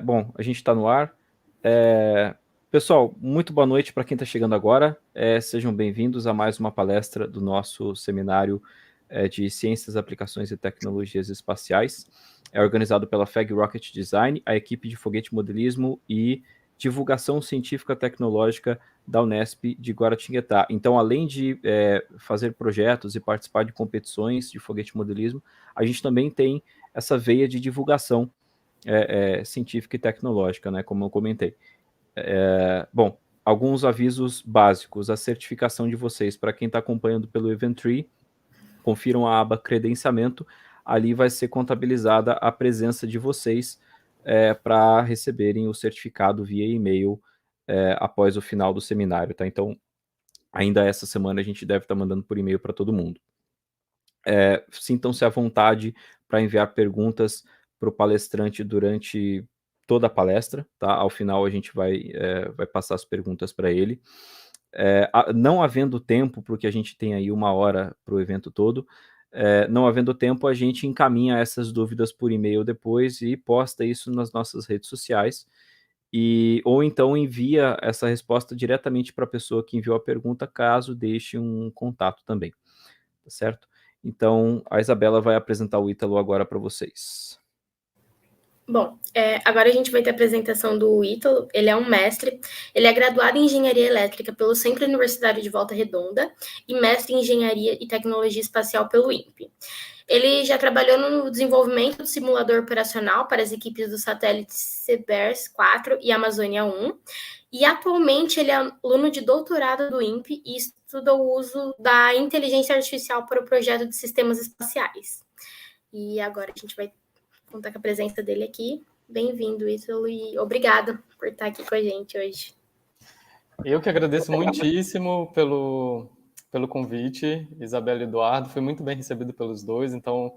Bom, a gente está no ar. Pessoal, muito boa noite para quem está chegando agora. Sejam bem-vindos a mais uma palestra do nosso seminário de Ciências, Aplicações e Tecnologias Espaciais. É organizado pela FEG Rocket Design, a equipe de foguete modelismo e divulgação científica tecnológica da Unesp de Guaratinguetá. Então, além de fazer projetos e participar de competições de foguete modelismo, a gente também tem essa veia de divulgação científica e tecnológica, né, como eu comentei. Bom, alguns avisos básicos. A certificação de vocês, para quem está acompanhando pelo Eventtree, confiram a aba credenciamento, ali vai ser contabilizada a presença de vocês para receberem o certificado via e-mail após o final do seminário, tá? Então, ainda essa semana a gente deve estar mandando por e-mail para todo mundo. Sintam-se à vontade para enviar perguntas para o palestrante durante toda a palestra, tá? Ao final a gente vai passar as perguntas para ele. Não havendo tempo, porque a gente tem aí 1 hora para o evento todo, não havendo tempo, a gente encaminha essas dúvidas por e-mail depois e posta isso nas nossas redes sociais, ou então envia essa resposta diretamente para a pessoa que enviou a pergunta, caso deixe um contato também, tá certo? Então, a Isabela vai apresentar o Ítalo agora para vocês. Bom, agora a gente vai ter a apresentação do Ítalo. Ele é um mestre, ele é graduado em Engenharia Elétrica pelo Centro Universitário de Volta Redonda e mestre em Engenharia e Tecnologia Espacial pelo INPE. Ele já trabalhou no desenvolvimento do simulador operacional para as equipes dos satélites CBERS 4 e Amazônia 1, e atualmente ele é aluno de doutorado do INPE e estuda o uso da inteligência artificial para o projeto de sistemas espaciais. E agora a gente vai contar com a presença dele aqui. Bem-vindo, Ítalo, e obrigado por estar aqui com a gente hoje. Eu que agradeço muitíssimo pelo convite, Isabela e Eduardo. Fui muito bem recebido pelos dois. Então,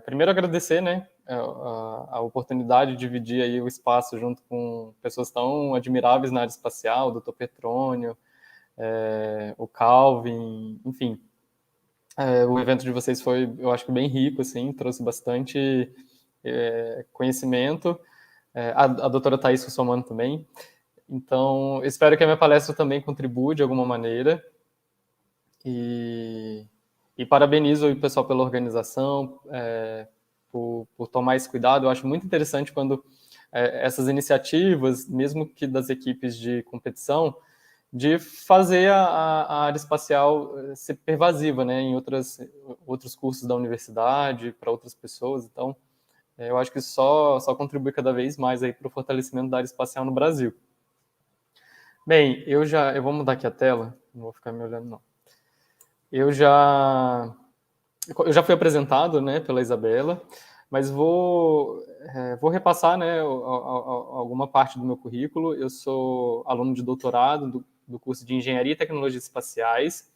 primeiro agradecer, né, a oportunidade de dividir aí o espaço junto com pessoas tão admiráveis na área espacial, o Dr. Petrônio, o Calvin, enfim. O evento de vocês foi, eu acho que bem rico, assim, trouxe bastante conhecimento. A doutora Thaís Russomano também. Então, espero que a minha palestra também contribua de alguma maneira. E parabenizo o pessoal pela organização, por tomar esse cuidado. Eu acho muito interessante quando essas iniciativas, mesmo que das equipes de competição, de fazer a área espacial ser pervasiva, né, em outros cursos da universidade, para outras pessoas. Então, eu acho que isso só contribui cada vez mais para o fortalecimento da área espacial no Brasil. Bem, eu vou mudar aqui a tela, não vou ficar me olhando, não. Eu já fui apresentado, né, pela Isabela, mas vou repassar, né, alguma parte do meu currículo. Eu sou aluno de doutorado do curso de Engenharia e Tecnologias Espaciais,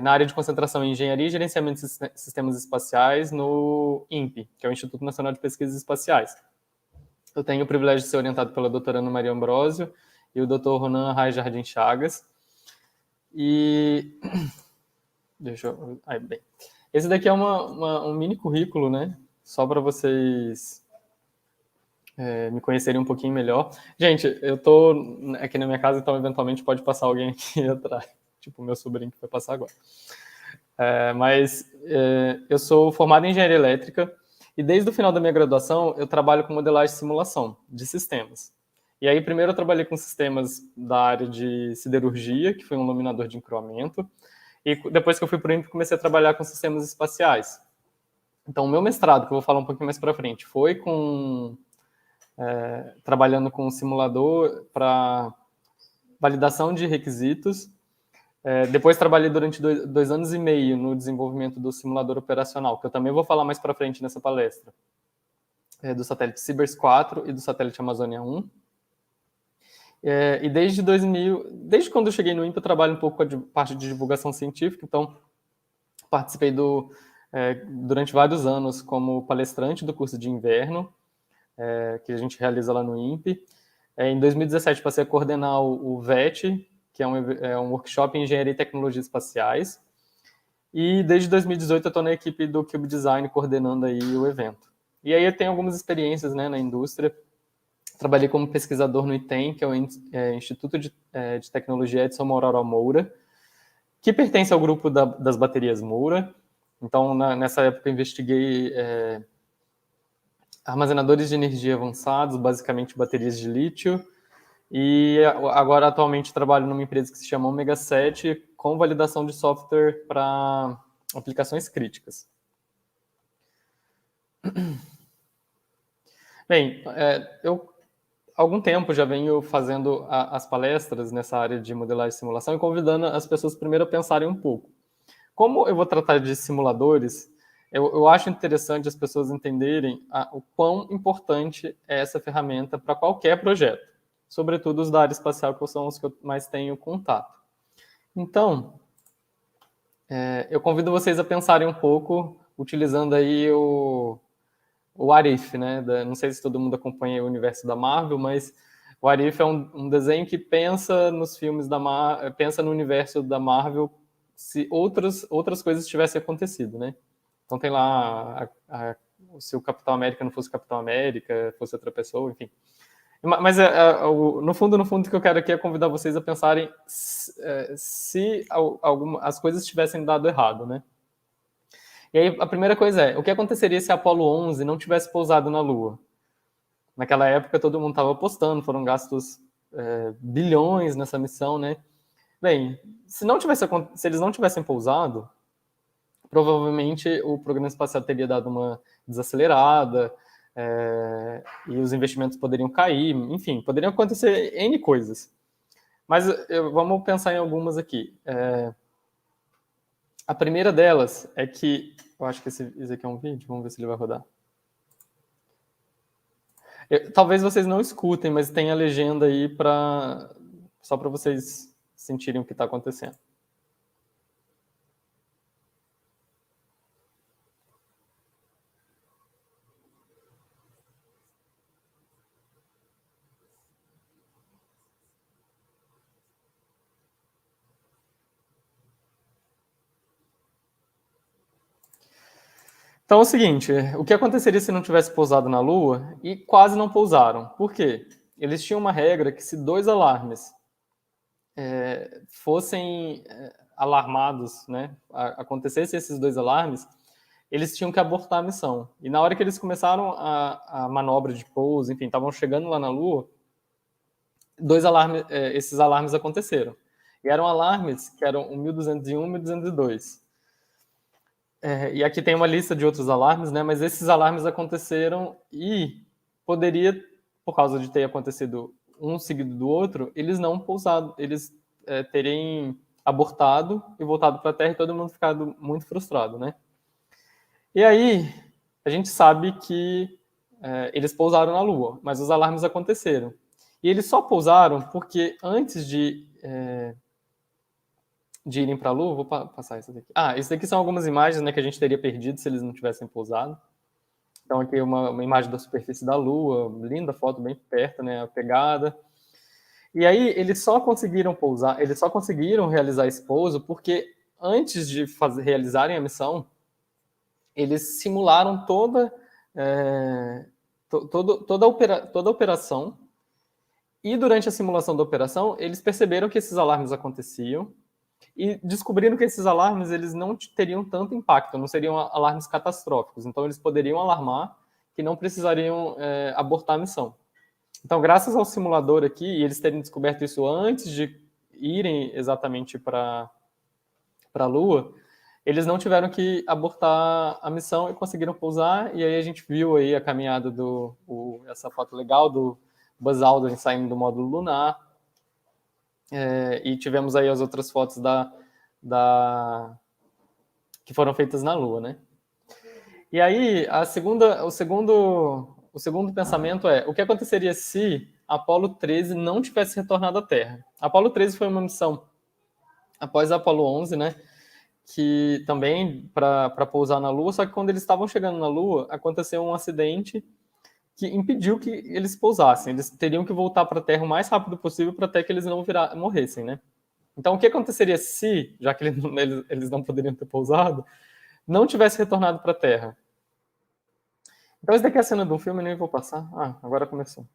na área de concentração em Engenharia e Gerenciamento de Sistemas Espaciais no INPE, que é o Instituto Nacional de Pesquisas Espaciais. Eu tenho o privilégio de ser orientado pela doutora Ana Maria Ambrósio e o Dr. Ronan Arraes Jardim Chagas. E bem. Esse daqui é um mini currículo, né? Só para vocês me conhecerem um pouquinho melhor. Gente, eu tô aqui na minha casa, então eventualmente pode passar alguém aqui atrás, tipo o meu sobrinho que vai passar agora. Eu sou formado em Engenharia Elétrica e desde o final da minha graduação eu trabalho com modelagem e simulação de sistemas. E aí primeiro eu trabalhei com sistemas da área de siderurgia, que foi um laminador de encruamento, e depois que eu fui para o INPE comecei a trabalhar com sistemas espaciais. Então o meu mestrado, que eu vou falar um pouquinho mais para frente, foi trabalhando com um simulador para validação de requisitos. Depois trabalhei durante 2 anos e meio no desenvolvimento do simulador operacional, que eu também vou falar mais para frente nessa palestra, do satélite CBERS 4 e do satélite Amazônia 1. E desde quando eu cheguei no INPE, eu trabalho um pouco com a parte de divulgação científica, então participei durante vários anos como palestrante do curso de inverno, que a gente realiza lá no INPE. Em 2017, passei a coordenar o VET, que é um workshop em Engenharia e Tecnologias Espaciais. E desde 2018 eu estou na equipe do Cube Design, coordenando aí o evento. E aí eu tenho algumas experiências, né, na indústria. Trabalhei como pesquisador no ITEM, que é o Instituto de Tecnologia Edson Mourão Moura, que pertence ao grupo das baterias Moura. Então, nessa época, eu investiguei armazenadores de energia avançados, basicamente baterias de lítio, e agora, atualmente, trabalho numa empresa que se chama Omega 7, com validação de software para aplicações críticas. Bem, eu há algum tempo já venho fazendo as palestras nessa área de modelagem e simulação e convidando as pessoas primeiro a pensarem um pouco. Como eu vou tratar de simuladores, eu acho interessante as pessoas entenderem o quão importante é essa ferramenta para qualquer projeto, sobretudo os da área espacial, que são os que eu mais tenho contato. Então, eu convido vocês a pensarem um pouco, utilizando aí o What If, né? Não sei se todo mundo acompanha o universo da Marvel, mas o What If é um desenho que pensa nos filmes da Marvel, pensa no universo da Marvel se outras coisas tivessem acontecido, né? Então tem lá se o Capitão América não fosse o Capitão América, fosse outra pessoa, enfim. Mas no fundo, o que eu quero aqui é convidar vocês a pensarem se as coisas tivessem dado errado, né? E aí a primeira coisa o que aconteceria se a Apollo 11 não tivesse pousado na Lua? Naquela época todo mundo estava apostando, foram gastos bilhões nessa missão, né? Bem, se eles não tivessem pousado, provavelmente o programa espacial teria dado uma desacelerada, e os investimentos poderiam cair, enfim, poderiam acontecer N coisas. Mas vamos pensar em algumas aqui. A primeira delas é que... Eu acho que esse aqui é um vídeo, vamos ver se ele vai rodar. Talvez vocês não escutem, mas tem a legenda aí só para vocês sentirem o que está acontecendo. Então é o seguinte, o que aconteceria se não tivesse pousado na Lua? E quase não pousaram. Por quê? Eles tinham uma regra que se 2 alarmes fossem alarmados, né, acontecessem esses 2 alarmes, eles tinham que abortar a missão. E na hora que eles começaram a manobra de pouso, enfim, estavam chegando lá na Lua, esses alarmes aconteceram. E eram alarmes que eram o 1201 e 1202. E aqui tem uma lista de outros alarmes, né? Mas esses alarmes aconteceram e poderia, por causa de ter acontecido um seguido do outro, eles não pousado, eles terem abortado e voltado para a Terra e todo mundo ficado muito frustrado, né? E aí a gente sabe que eles pousaram na Lua, mas os alarmes aconteceram. E eles só pousaram porque antes de irem para a Lua, vou passar isso daqui. Isso daqui são algumas imagens, né, que a gente teria perdido se eles não tivessem pousado. Então aqui uma imagem da superfície da Lua, linda foto, bem perto, né, a pegada. E aí eles só conseguiram pousar, eles só conseguiram realizar esse pouso porque antes de realizarem a missão, eles simularam toda a operação. E durante a simulação da operação, eles perceberam que esses alarmes aconteciam e descobriram que esses alarmes eles não teriam tanto impacto, não seriam alarmes catastróficos. Então, eles poderiam alarmar que não precisariam abortar a missão. Então, graças ao simulador aqui, e eles terem descoberto isso antes de irem exatamente para a Lua, eles não tiveram que abortar a missão e conseguiram pousar. E aí a gente viu aí a caminhada essa foto legal do Buzz Aldrin saindo do módulo lunar. E tivemos aí as outras fotos que foram feitas na Lua, né? E aí o segundo pensamento o que aconteceria se a Apollo 13 não tivesse retornado à Terra? A Apollo 13 foi uma missão após a Apollo 11, né? Que também para pousar na Lua, só que quando eles estavam chegando na Lua, aconteceu um acidente que impediu que eles pousassem. Eles teriam que voltar para a Terra o mais rápido possível para até que eles não morressem, né? Então, o que aconteceria se, já que eles não poderiam ter pousado, não tivesse retornado para a Terra? Então, esse daqui é a cena de um filme, nem vou passar. Ah, agora começou.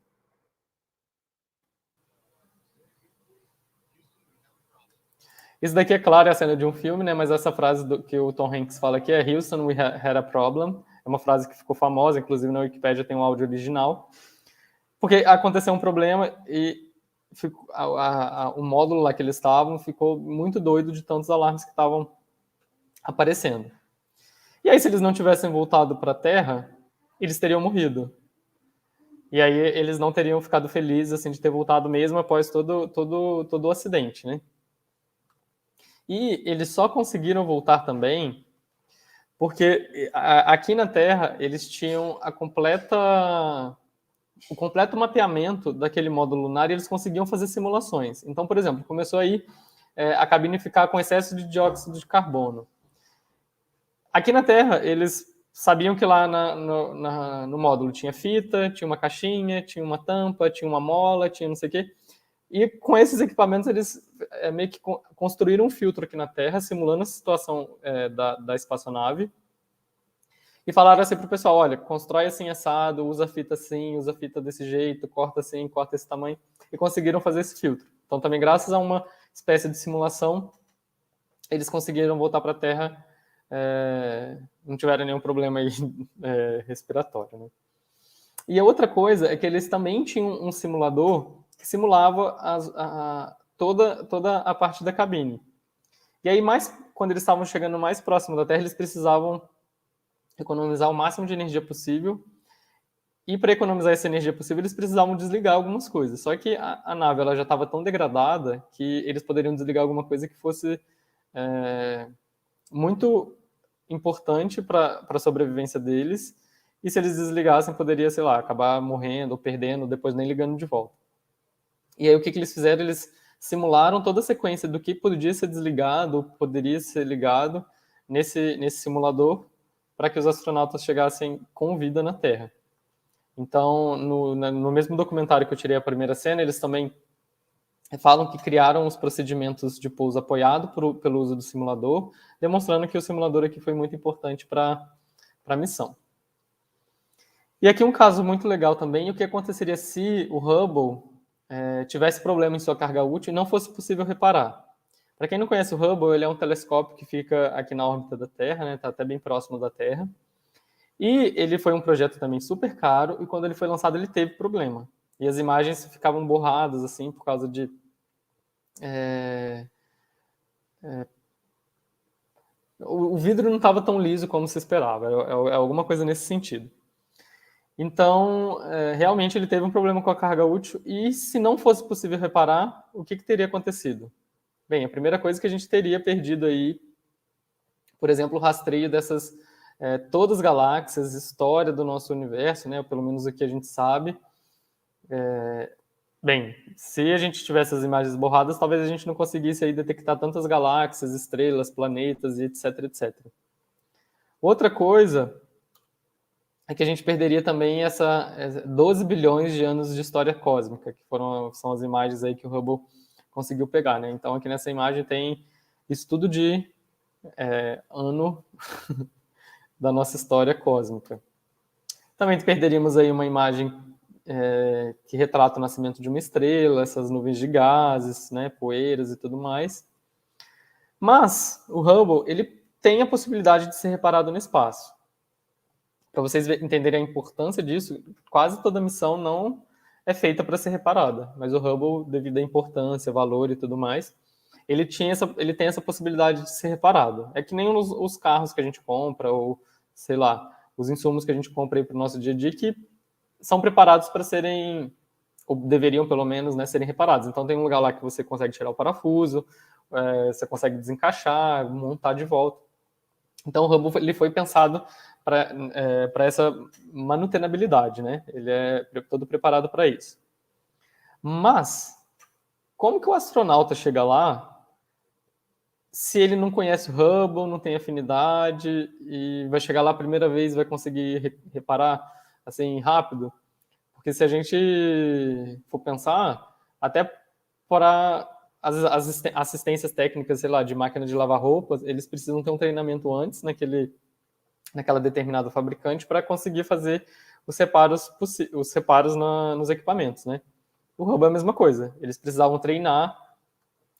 Isso daqui, é claro, é a cena de um filme, né? Mas essa frase que o Tom Hanks fala aqui é Houston, we had a problem. É uma frase que ficou famosa, inclusive na Wikipédia tem um áudio original. Porque aconteceu um problema e o módulo lá que eles estavam ficou muito doido de tantos alarmes que estavam aparecendo. E aí, se eles não tivessem voltado para a Terra, eles teriam morrido. E aí eles não teriam ficado felizes assim, de ter voltado mesmo após todo o acidente, né? E eles só conseguiram voltar também porque aqui na Terra eles tinham o completo mapeamento daquele módulo lunar e eles conseguiam fazer simulações. Então, por exemplo, começou aí a cabine ficar com excesso de dióxido de carbono. Aqui na Terra, eles sabiam que lá no módulo tinha fita, tinha uma caixinha, tinha uma tampa, tinha uma mola, tinha não sei o quê. E com esses equipamentos, eles meio que construíram um filtro aqui na Terra, simulando a situação da espaçonave. E falaram assim para o pessoal, olha, constrói assim assado, usa fita assim, usa fita desse jeito, corta assim, corta esse tamanho. E conseguiram fazer esse filtro. Então, também graças a uma espécie de simulação, eles conseguiram voltar para a Terra, não tiveram nenhum problema aí, respiratório. Né? E a outra coisa é que eles também tinham um simulador que simulava toda a parte da cabine. E aí, quando eles estavam chegando mais próximo da Terra, eles precisavam economizar o máximo de energia possível. E para economizar essa energia possível, eles precisavam desligar algumas coisas. Só que a nave ela já estava tão degradada que eles poderiam desligar alguma coisa que fosse muito importante para a sobrevivência deles. E se eles desligassem, poderia, sei lá, acabar morrendo ou perdendo, depois nem ligando de volta. E aí o que eles fizeram? Eles simularam toda a sequência do que podia ser desligado ou poderia ser ligado nesse simulador para que os astronautas chegassem com vida na Terra. Então, no mesmo documentário que eu tirei a primeira cena, eles também falam que criaram os procedimentos de pouso apoiado pelo uso do simulador, demonstrando que o simulador aqui foi muito importante para a missão. E aqui um caso muito legal também, o que aconteceria se o Hubble tivesse problema em sua carga útil e não fosse possível reparar. Para quem não conhece o Hubble, ele é um telescópio que fica aqui na órbita da Terra, né? Está até bem próximo da Terra. E ele foi um projeto também super caro, e quando ele foi lançado ele teve problema. E as imagens ficavam borradas, assim, por causa de... O vidro não estava tão liso como se esperava, é alguma coisa nesse sentido. Então, realmente ele teve um problema com a carga útil, e se não fosse possível reparar, o que teria acontecido? Bem, a primeira coisa que a gente teria perdido aí, por exemplo, o rastreio dessas todas as galáxias, história do nosso universo, né? Pelo menos o que a gente sabe. Bem, se a gente tivesse as imagens borradas, talvez a gente não conseguisse aí detectar tantas galáxias, estrelas, planetas e etc, etc. Outra coisa é que a gente perderia também 12 bilhões de anos de história cósmica, que são as imagens aí que o Hubble conseguiu pegar, né? Então aqui nessa imagem tem estudo de ano da nossa história cósmica. Também perderíamos aí uma imagem que retrata o nascimento de uma estrela, essas nuvens de gases, né, poeiras e tudo mais. Mas o Hubble ele tem a possibilidade de ser reparado no espaço. Para vocês entenderem a importância disso, quase toda missão não é feita para ser reparada, mas o Hubble, devido à importância, valor e tudo mais, ele tem essa possibilidade de ser reparado. É que nem os carros que a gente compra, ou, sei lá, os insumos que a gente compra aí para o nosso dia a dia, que são preparados para serem, ou deveriam pelo menos, né, serem reparados. Então tem um lugar lá que você consegue tirar o parafuso, você consegue desencaixar, montar de volta. Então o Hubble ele foi pensado para essa manutenabilidade, né? Ele é todo preparado para isso. Mas como que o astronauta chega lá se ele não conhece o Hubble, não tem afinidade e vai chegar lá a primeira vez e vai conseguir reparar assim rápido? Porque se a gente for pensar, até para as assistências técnicas, sei lá, de máquina de lavar roupas, eles precisam ter um treinamento antes naquela determinada fabricante para conseguir fazer os reparos nos equipamentos, né? O Hubble é a mesma coisa, eles precisavam treinar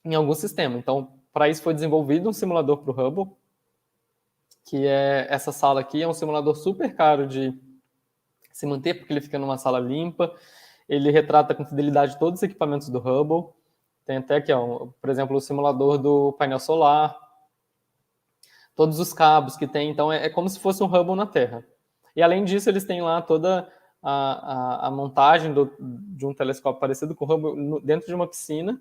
em algum sistema. Então, para isso foi desenvolvido um simulador para o Hubble, que é essa sala aqui, é um simulador super caro de se manter, porque ele fica numa sala limpa, ele retrata com fidelidade todos os equipamentos do Hubble, tem até aqui, ó, por exemplo, o simulador do painel solar, todos os cabos que tem, então é como se fosse um Hubble na Terra. E além disso, eles têm lá toda a montagem de um telescópio parecido com o Hubble dentro de uma piscina,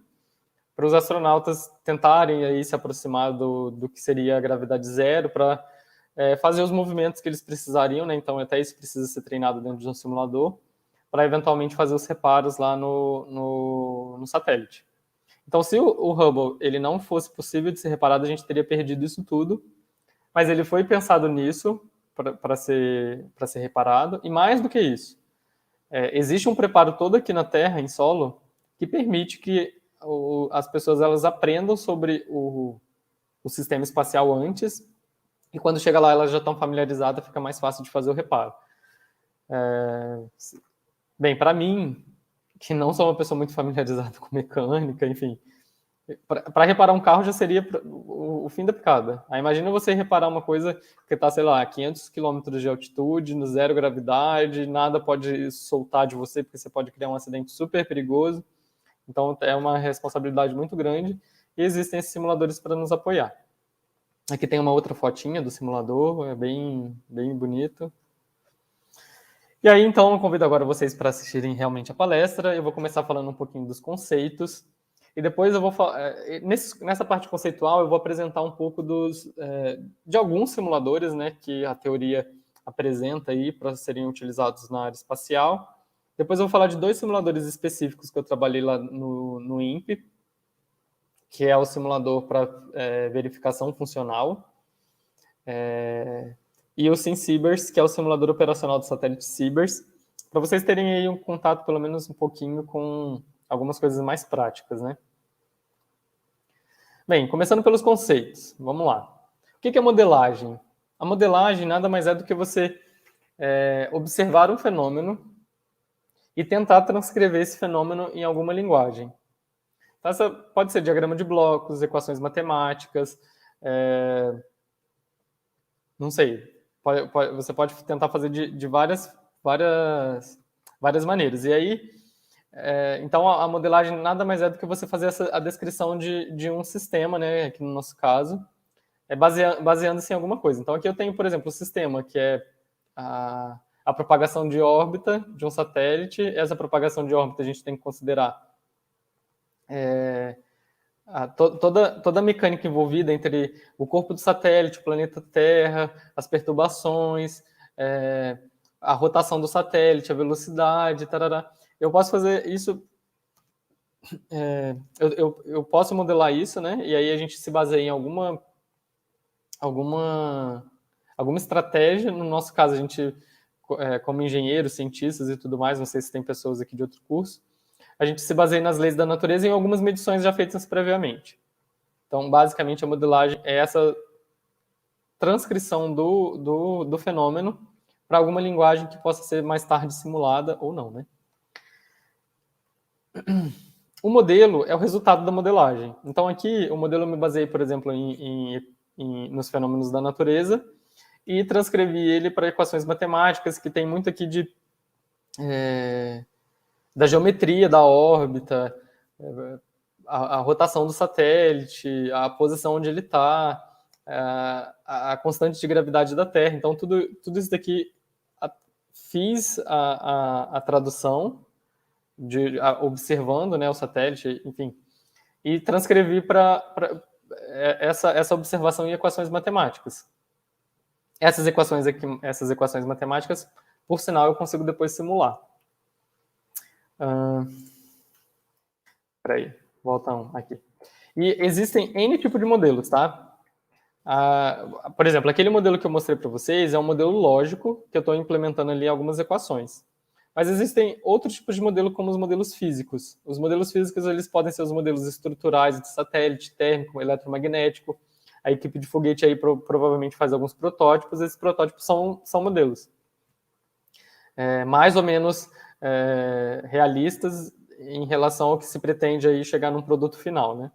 para os astronautas tentarem aí se aproximar do que seria a gravidade zero, para fazer os movimentos que eles precisariam, né? Então até isso precisa ser treinado dentro de um simulador, para eventualmente fazer os reparos lá no satélite. Então, se o Hubble ele não fosse possível de ser reparado, a gente teria perdido isso tudo, mas ele foi pensado nisso para ser reparado, e mais do que isso, existe um preparo todo aqui na Terra, em solo, que permite que as pessoas elas aprendam sobre o sistema espacial antes, e quando chega lá elas já estão familiarizadas, fica mais fácil de fazer o reparo. Bem, para mim, que não sou uma pessoa muito familiarizada com mecânica, enfim, para reparar um carro já seria o fim da picada. Aí imagina você reparar uma coisa que está, sei lá, a 500 km de altitude, no zero gravidade, nada pode soltar de você, porque você pode criar um acidente super perigoso. Então é uma responsabilidade muito grande e existem esses simuladores para nos apoiar. Aqui tem uma outra fotinha do simulador, é bem bonito. E aí, então, eu convido agora vocês para assistirem realmente a palestra. Eu vou começar falando um pouquinho dos conceitos. E depois eu vou nessa parte conceitual, eu vou apresentar um pouco de alguns simuladores, né, que a teoria apresenta aí para serem utilizados na área espacial. Depois eu vou falar de 2 simuladores específicos que eu trabalhei lá no INPE, que é o simulador para verificação funcional, e o SimCibers, que é o simulador operacional do satélite Cibers, para vocês terem aí um contato, pelo menos um pouquinho, com algumas coisas mais práticas, né? Bem, começando pelos conceitos, vamos lá. O que é modelagem? A modelagem nada mais é do que você observar um fenômeno e tentar transcrever esse fenômeno em alguma linguagem. Então, essa pode ser diagrama de blocos, equações matemáticas, não sei, você pode tentar fazer de várias maneiras. E aí, então, a modelagem nada mais é do que você fazer a descrição de um sistema, né, aqui no nosso caso, baseando-se em alguma coisa. Então, aqui eu tenho, por exemplo, o sistema, que é a propagação de órbita de um satélite. Essa propagação de órbita a gente tem que considerar toda a mecânica envolvida entre o corpo do satélite, o planeta Terra, as perturbações, a rotação do satélite, a velocidade, tarará. Eu posso fazer isso, eu posso modelar isso, né? E aí a gente se baseia em alguma estratégia. No nosso caso, a gente, como engenheiros, cientistas e tudo mais, não sei se tem pessoas aqui de outro curso, a gente se baseia nas leis da natureza e em algumas medições já feitas previamente. Então, basicamente, a modelagem é essa transcrição do fenômeno para alguma linguagem que possa ser mais tarde simulada ou não, né? O modelo é o resultado da modelagem. Então, aqui, o modelo eu me baseei, por exemplo, nos fenômenos da natureza e transcrevi ele para equações matemáticas, que tem muito aqui da geometria da órbita, a rotação do satélite, a posição onde ele está, a constante de gravidade da Terra. Então, tudo isso daqui fiz a tradução, observando, né, o satélite, enfim, e transcrevi para essa observação em equações matemáticas. Essas equações matemáticas, por sinal, eu consigo depois simular. Peraí, volta aqui. E existem N tipos de modelos, tá? Por exemplo, aquele modelo que eu mostrei para vocês é um modelo lógico, que eu estou implementando ali algumas equações. Mas existem outros tipos de modelo, como os modelos físicos. Os modelos físicos eles podem ser os modelos estruturais de satélite, térmico, eletromagnético. a equipe de foguete aí provavelmente faz alguns protótipos, esses protótipos são modelos. Mais ou menos realistas em relação ao que se pretende aí chegar num produto final, né?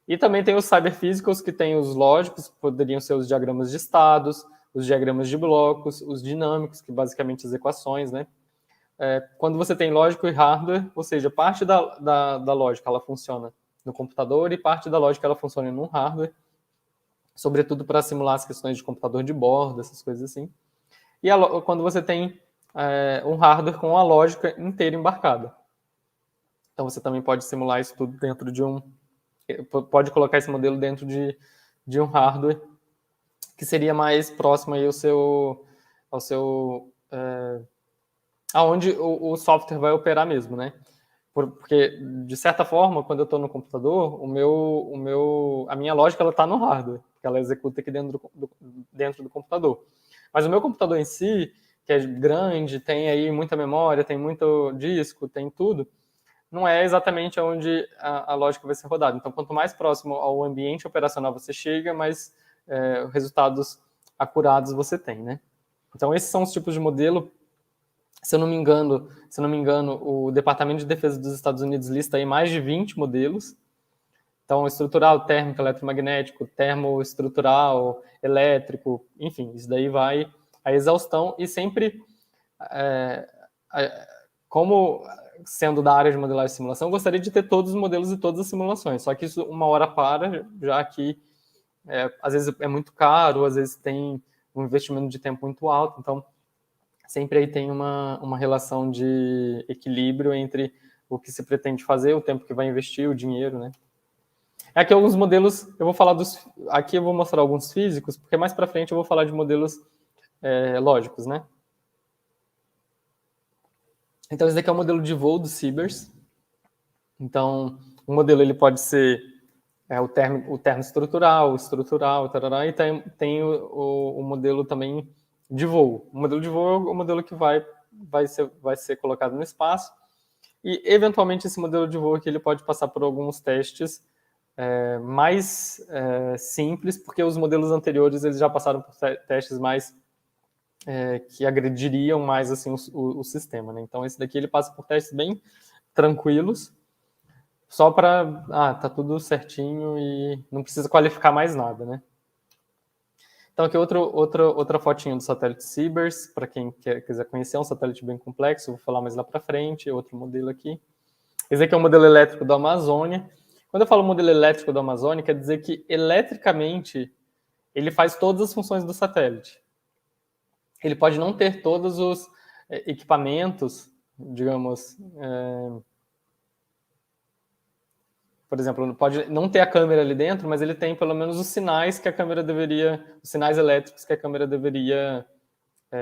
E também tem os cyberphysicals, que tem os lógicos, que poderiam ser os diagramas de estados, os diagramas de blocos, os dinâmicos, que basicamente as equações, né? Quando você tem lógico e hardware, ou seja, parte da lógica ela funciona no computador e parte da lógica ela funciona no hardware, sobretudo para simular as questões de computador de bordo, essas coisas assim. E quando você tem um hardware com a lógica inteira embarcada. Então você também pode simular isso tudo dentro de pode colocar esse modelo dentro de um hardware que seria mais próximo aí aonde o software vai operar mesmo, né? Porque, de certa forma, quando eu estou no computador, a minha lógica está no hardware, que ela executa aqui dentro do computador. Mas o meu computador em si, que é grande, tem aí muita memória, tem muito disco, tem tudo, não é exatamente onde a lógica vai ser rodada. Então, quanto mais próximo ao ambiente operacional você chega, mais resultados acurados você tem, né? Então, esses são os tipos de modelo. Se eu não me engano, o Departamento de Defesa dos Estados Unidos lista aí mais de 20 modelos. Então, estrutural, térmico, eletromagnético, termoestrutural, elétrico, enfim, isso daí vai a exaustão e sempre, como sendo da área de modelagem e simulação, eu gostaria de ter todos os modelos e todas as simulações, só que isso uma hora para, já que às vezes é muito caro, às vezes tem um investimento de tempo muito alto, então sempre aí tem uma relação de equilíbrio entre o que se pretende fazer, o tempo que vai investir, o dinheiro, né? Aqui alguns modelos, eu vou falar aqui eu vou mostrar alguns físicos, porque mais para frente eu vou falar de modelos lógicos, né? Então esse daqui é o modelo de voo do Sibers. Então o modelo ele pode ser o termo estrutural, tarará, e tem o modelo também de voo. O modelo de voo é o modelo que vai ser colocado no espaço e, eventualmente, esse modelo de voo aqui ele pode passar por alguns testes mais simples, porque os modelos anteriores eles já passaram por testes mais que agrediriam mais assim, o sistema, né? Então, esse daqui ele passa por testes bem tranquilos, só para, tá tudo certinho e não precisa qualificar mais nada, né? Então, aqui outra fotinha do satélite Sibers, para quem quiser conhecer, é um satélite bem complexo, vou falar mais lá para frente, outro modelo aqui. Esse aqui é o modelo elétrico da Amazônia. Quando eu falo modelo elétrico da Amazônia, quer dizer que, eletricamente, ele faz todas as funções do satélite. Ele pode não ter todos os equipamentos, digamos... por exemplo, pode não ter a câmera ali dentro, mas ele tem pelo menos os sinais que a câmera os sinais elétricos que a câmera deveria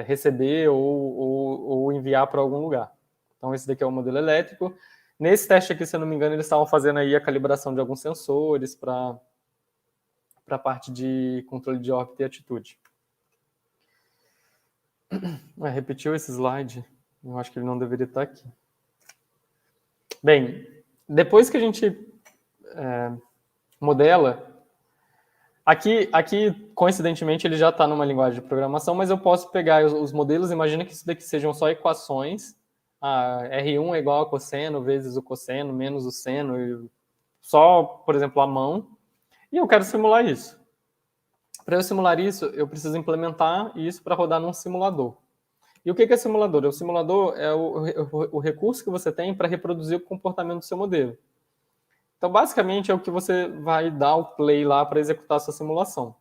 receber ou enviar para algum lugar. Então, esse daqui é o modelo elétrico. Nesse teste aqui, se eu não me engano, eles estavam fazendo aí a calibração de alguns sensores para a parte de controle de órbita e atitude. Repetiu esse slide. Eu acho que ele não deveria estar aqui. Bem, depois que a gente modela. Aqui, coincidentemente, ele já está numa linguagem de programação, mas eu posso pegar os modelos, imagina que isso daqui sejam só equações. R1 é igual a cosseno vezes o cosseno menos o seno, só, por exemplo, a mão, e eu quero simular isso. Para eu simular isso, eu preciso implementar isso para rodar num simulador. E o que é simulador? O simulador é o recurso que você tem para reproduzir o comportamento do seu modelo. Então, basicamente, é o que você vai dar o play lá para executar a sua simulação.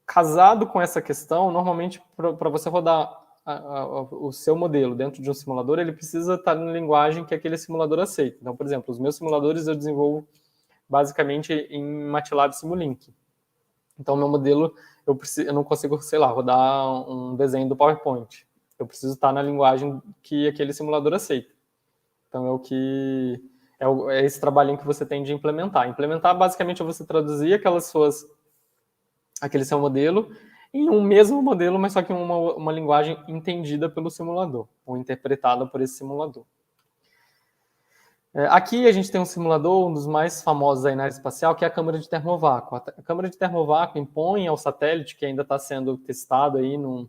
Casado com essa questão, normalmente, para você rodar o seu modelo dentro de um simulador, ele precisa estar na linguagem que aquele simulador aceita. Então, por exemplo, os meus simuladores eu desenvolvo basicamente em MATLAB Simulink. Então, meu modelo, eu não consigo, sei lá, rodar um desenho do PowerPoint. Eu preciso estar na linguagem que aquele simulador aceita. Então, é esse trabalhinho que você tem de implementar. Implementar, basicamente, é você traduzir aquele seu modelo em um mesmo modelo, mas só que em uma linguagem entendida pelo simulador, ou interpretada por esse simulador. Aqui a gente tem um simulador, um dos mais famosos aí na área espacial, que é a câmara de termovácuo. A câmara de termovácuo impõe ao satélite, que ainda está sendo testado aí num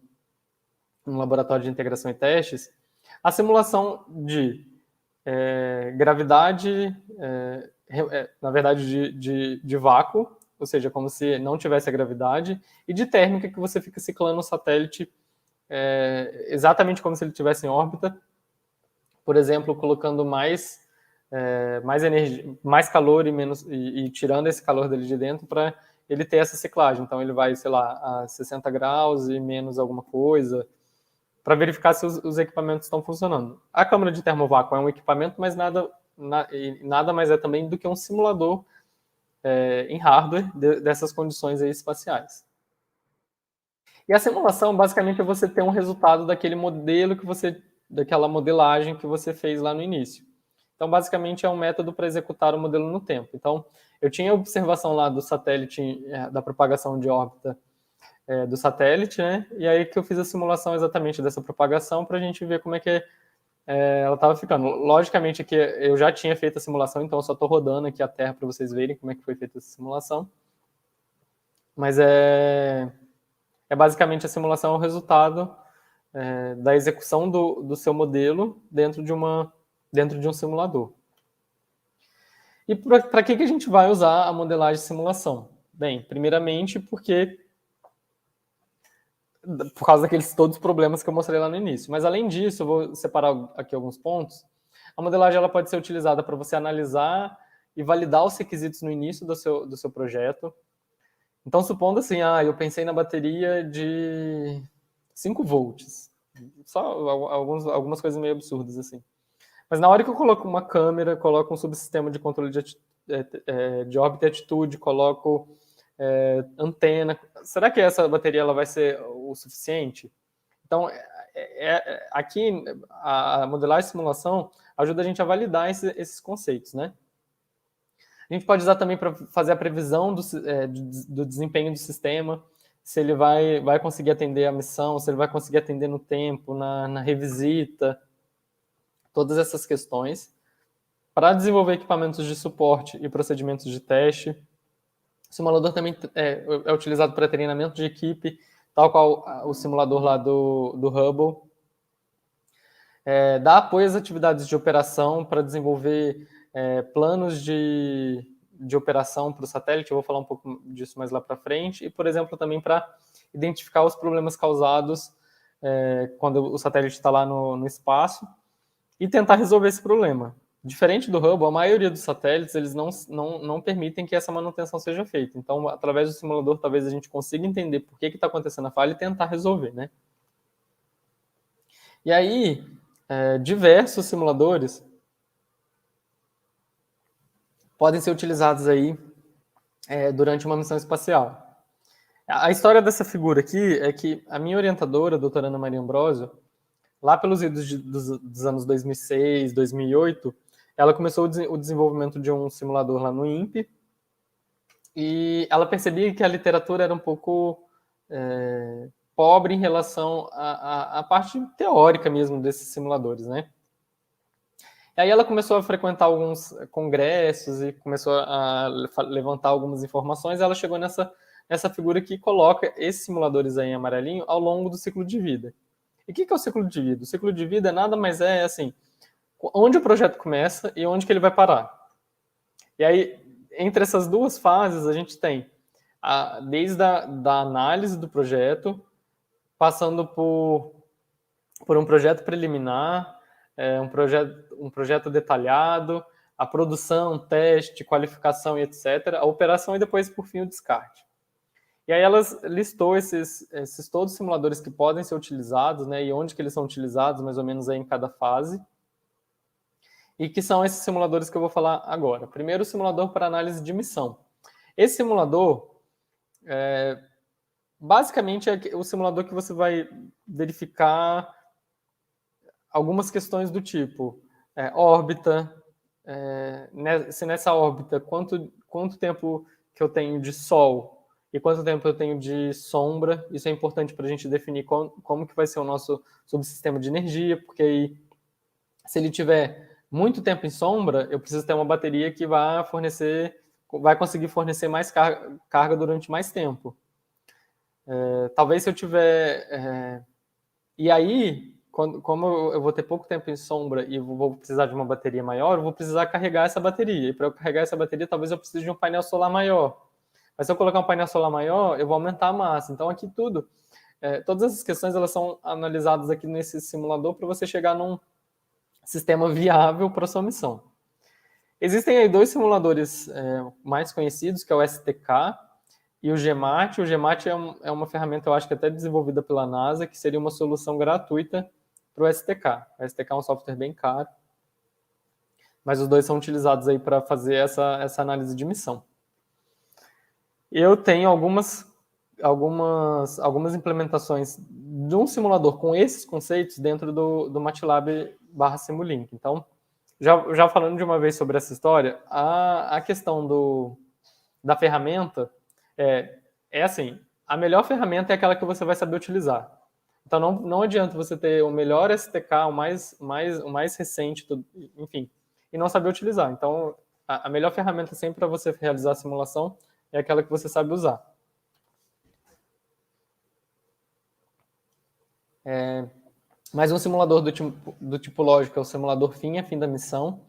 laboratório de integração e testes, a simulação de gravidade, na verdade de vácuo, ou seja, como se não tivesse a gravidade, e de térmica, que você fica ciclando o satélite exatamente como se ele estivesse em órbita, por exemplo, colocando mais energia, mais calor e tirando esse calor dele de dentro para ele ter essa ciclagem. Então ele vai, sei lá, a 60 graus e menos alguma coisa, para verificar se os equipamentos estão funcionando. A câmara de termovácuo é um equipamento, mas nada mais é também do que um simulador em hardware dessas condições aí espaciais. E a simulação, basicamente, é você ter um resultado daquele modelo daquela modelagem que você fez lá no início. Então, basicamente, é um método para executar o modelo no tempo. Então, eu tinha observação lá do satélite, da propagação de órbita do satélite, né? E aí que eu fiz a simulação exatamente dessa propagação para a gente ver como é que ela estava ficando. Logicamente que eu já tinha feito a simulação, então eu só estou rodando aqui a Terra para vocês verem como é que foi feita essa simulação. Mas basicamente a simulação é o resultado da execução do seu modelo dentro de um simulador. E para que a gente vai usar a modelagem de simulação? Bem, primeiramente por causa daqueles todos os problemas que eu mostrei lá no início. Mas além disso, eu vou separar aqui alguns pontos. A modelagem ela pode ser utilizada para você analisar e validar os requisitos no início do seu projeto. Então, supondo assim, eu pensei na bateria de 5 volts. Só algumas coisas meio absurdas, assim. Mas na hora que eu coloco uma câmera, coloco um subsistema de controle de órbita e atitude, coloco antena, será que essa bateria ela vai ser o suficiente? Então, aqui, a modelagem e simulação ajuda a gente a validar esses conceitos, né? A gente pode usar também para fazer a previsão do desempenho do sistema, se ele vai conseguir atender a missão, se ele vai conseguir atender no tempo, na revisita, todas essas questões. Para desenvolver equipamentos de suporte e procedimentos de teste. O simulador também é utilizado para treinamento de equipe, tal qual o simulador lá do Hubble. Dá apoio às atividades de operação para desenvolver planos de operação para o satélite, eu vou falar um pouco disso mais lá para frente, e, por exemplo, também para identificar os problemas causados quando o satélite está lá no espaço e tentar resolver esse problema. Diferente do Hubble, a maioria dos satélites eles não permitem que essa manutenção seja feita. Então, através do simulador, talvez a gente consiga entender por que está acontecendo a falha e tentar resolver, né? E aí, diversos simuladores podem ser utilizados aí durante uma missão espacial. A história dessa figura aqui é que a minha orientadora, a doutora Ana Maria Ambrosio, lá pelos idos dos anos 2006, 2008, ela começou o desenvolvimento de um simulador lá no INPE e ela percebia que a literatura era um pouco pobre em relação à parte teórica mesmo desses simuladores, né? E aí ela começou a frequentar alguns congressos e começou a levantar algumas informações e ela chegou nessa figura que coloca esses simuladores aí em amarelinho ao longo do ciclo de vida. E o que é o ciclo de vida? O ciclo de vida nada mais é assim, onde o projeto começa e onde que ele vai parar. E aí, entre essas duas fases, a gente tem desde da análise do projeto, passando por um projeto preliminar, um projeto detalhado, a produção, teste, qualificação e etc., a operação e depois, por fim, o descarte. E aí elas listou esses todos os simuladores que podem ser utilizados, né, e onde que eles são utilizados, mais ou menos aí em cada fase. E que são esses simuladores que eu vou falar agora. Primeiro, o simulador para análise de missão. Esse simulador, basicamente, é o simulador que você vai verificar algumas questões do tipo órbita, se nessa órbita, quanto tempo que eu tenho de Sol e quanto tempo eu tenho de sombra. Isso é importante para a gente definir como que vai ser o nosso subsistema de energia, porque aí, se ele tiver muito tempo em sombra, eu preciso ter uma bateria que vai conseguir fornecer mais carga durante mais tempo. Talvez se eu tiver... E aí, como eu vou ter pouco tempo em sombra e vou precisar de uma bateria maior, eu vou precisar carregar essa bateria. E para eu carregar essa bateria, talvez eu precise de um painel solar maior. Mas se eu colocar um painel solar maior, eu vou aumentar a massa. Então, aqui todas essas questões elas são analisadas aqui nesse simulador para você chegar num sistema viável para sua missão. Existem aí 2 simuladores mais conhecidos, que é o STK e o GMAT. O GMAT é uma ferramenta, eu acho que até desenvolvida pela NASA, que seria uma solução gratuita para o STK. O STK é um software bem caro, mas os 2 são utilizados aí para fazer essa análise de missão. Eu tenho algumas implementações de um simulador com esses conceitos dentro do MATLAB/Simulink. Então, já falando de uma vez sobre essa história, a questão da ferramenta é assim, a melhor ferramenta é aquela que você vai saber utilizar. Então, não adianta você ter o melhor STK, o mais recente, enfim, e não saber utilizar. Então, a melhor ferramenta sempre para você realizar a simulação é aquela que você sabe usar. Mais um simulador do tipo lógico é o simulador fim da missão.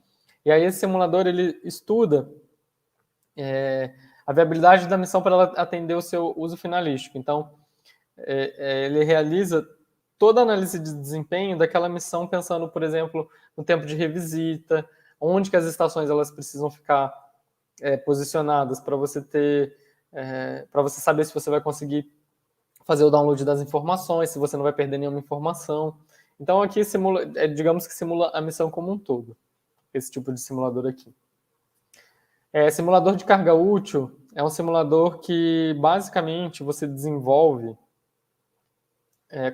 E aí esse simulador ele estuda a viabilidade da missão para ela atender o seu uso finalístico. Então, ele realiza toda a análise de desempenho daquela missão, pensando, por exemplo, no tempo de revisita, onde que as estações elas precisam ficar posicionadas para você saber se você vai conseguir fazer o download das informações, se você não vai perder nenhuma informação. Então, aqui digamos que simula a missão como um todo, esse tipo de simulador aqui. Simulador de carga útil é um simulador que, basicamente, você desenvolve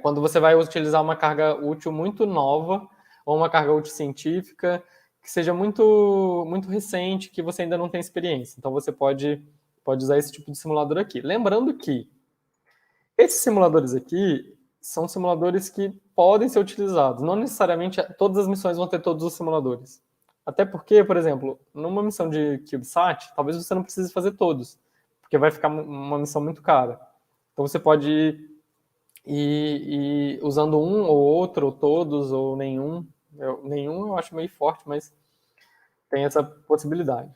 quando você vai utilizar uma carga útil muito nova ou uma carga útil científica que seja muito, muito recente, que você ainda não tem experiência. Então, você pode usar esse tipo de simulador aqui. Lembrando que esses simuladores aqui são simuladores que podem ser utilizados. Não necessariamente todas as missões vão ter todos os simuladores. Até porque, por exemplo, numa missão de CubeSat, talvez você não precise fazer todos, porque vai ficar uma missão muito cara. Então você pode ir usando um ou outro, ou todos, ou nenhum. Nenhum eu acho meio forte, mas tem essa possibilidade.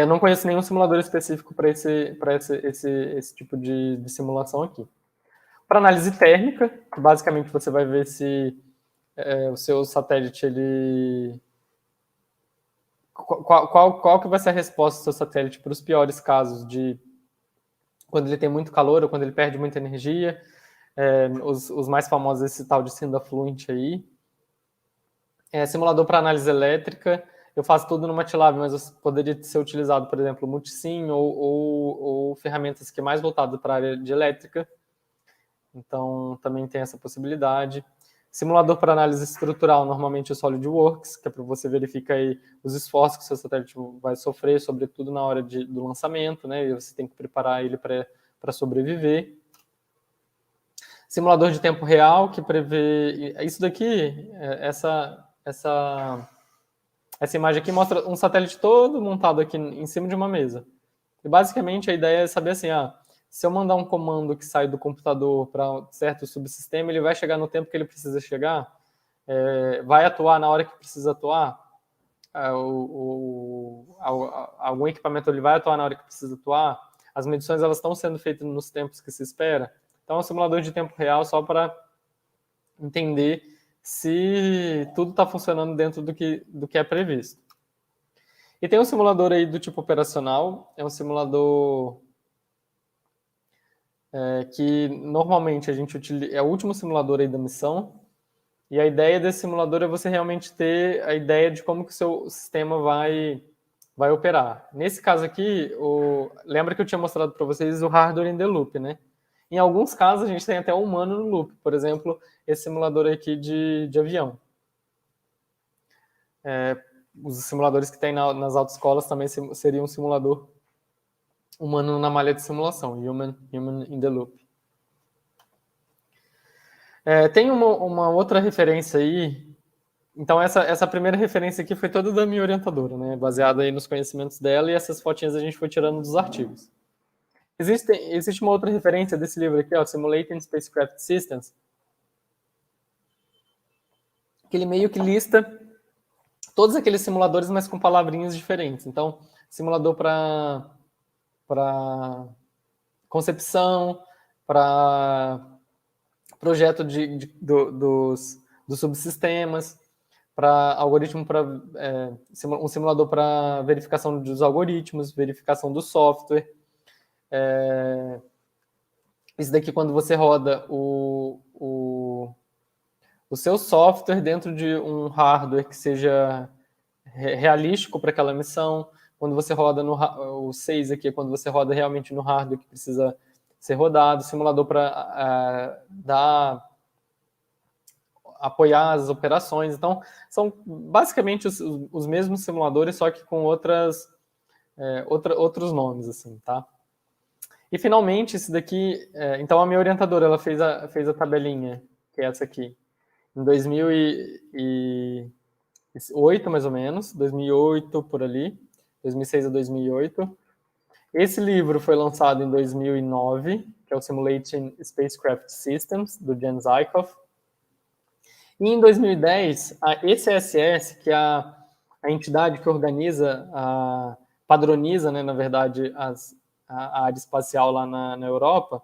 Não conheço nenhum simulador específico para esse tipo de simulação aqui. Para análise térmica, basicamente você vai ver se o seu satélite, qual que vai ser a resposta do seu satélite para os piores casos de quando ele tem muito calor ou quando ele perde muita energia. Os mais famosos, esse tal de SyndaFluent aí. Simulador para análise elétrica, eu faço tudo no MATLAB, mas poderia ser utilizado, por exemplo, Multisim ou ferramentas que é mais voltado para a área de elétrica. Então, também tem essa possibilidade. Simulador para análise estrutural, normalmente o SolidWorks, que é para você verificar aí os esforços que o seu satélite vai sofrer, sobretudo na hora do lançamento, né? E você tem que preparar ele para sobreviver. Simulador de tempo real, que prevê... Isso daqui, essa imagem aqui mostra um satélite todo montado aqui em cima de uma mesa. E basicamente a ideia é saber assim, se eu mandar um comando que sai do computador para certo subsistema, ele vai chegar no tempo que ele precisa chegar, vai atuar na hora que precisa atuar, algum equipamento ele vai atuar na hora que precisa atuar, as medições elas estão sendo feitas nos tempos que se espera. Então é um simulador de tempo real só para entender se tudo está funcionando dentro do que é previsto. E tem um simulador aí do tipo operacional, é um simulador que normalmente a gente utiliza, é o último simulador aí da missão, e a ideia desse simulador é você realmente ter a ideia de como que o seu sistema vai operar. Nesse caso aqui, lembra que eu tinha mostrado para vocês o hardware in the loop, né? Em alguns casos, a gente tem até um humano no loop. Por exemplo, esse simulador aqui de avião. Os simuladores que tem nas autoescolas também seriam um simulador humano na malha de simulação. Human in the loop. Tem uma outra referência aí, Então, essa primeira referência aqui foi toda da minha orientadora, né? Baseada aí nos conhecimentos dela, e essas fotinhas a gente foi tirando dos artigos. Existe uma outra referência desse livro aqui, ó, Simulating Spacecraft Systems, que ele meio que lista todos aqueles simuladores, mas com palavrinhas diferentes. Então, simulador para concepção, para projeto dos subsistemas, para algoritmo, um simulador para verificação dos algoritmos, verificação do software. Isso daqui, quando você roda o seu software dentro de um hardware que seja realístico para aquela missão. Quando você roda o 6 aqui é quando você roda realmente no hardware que precisa ser rodado, simulador para apoiar as operações. Então, são basicamente os mesmos simuladores, só que com outros nomes, assim, tá? E, finalmente, esse daqui... então, a minha orientadora, ela fez a tabelinha, que é essa aqui, em 2008, mais ou menos, 2008, por ali, 2006 a 2008. Esse livro foi lançado em 2009, que é o Simulating Spacecraft Systems, do Jens Eickhoff. E em 2010, a ECSS, que é a entidade que organiza, padroniza, né, na verdade, a área espacial lá na Europa,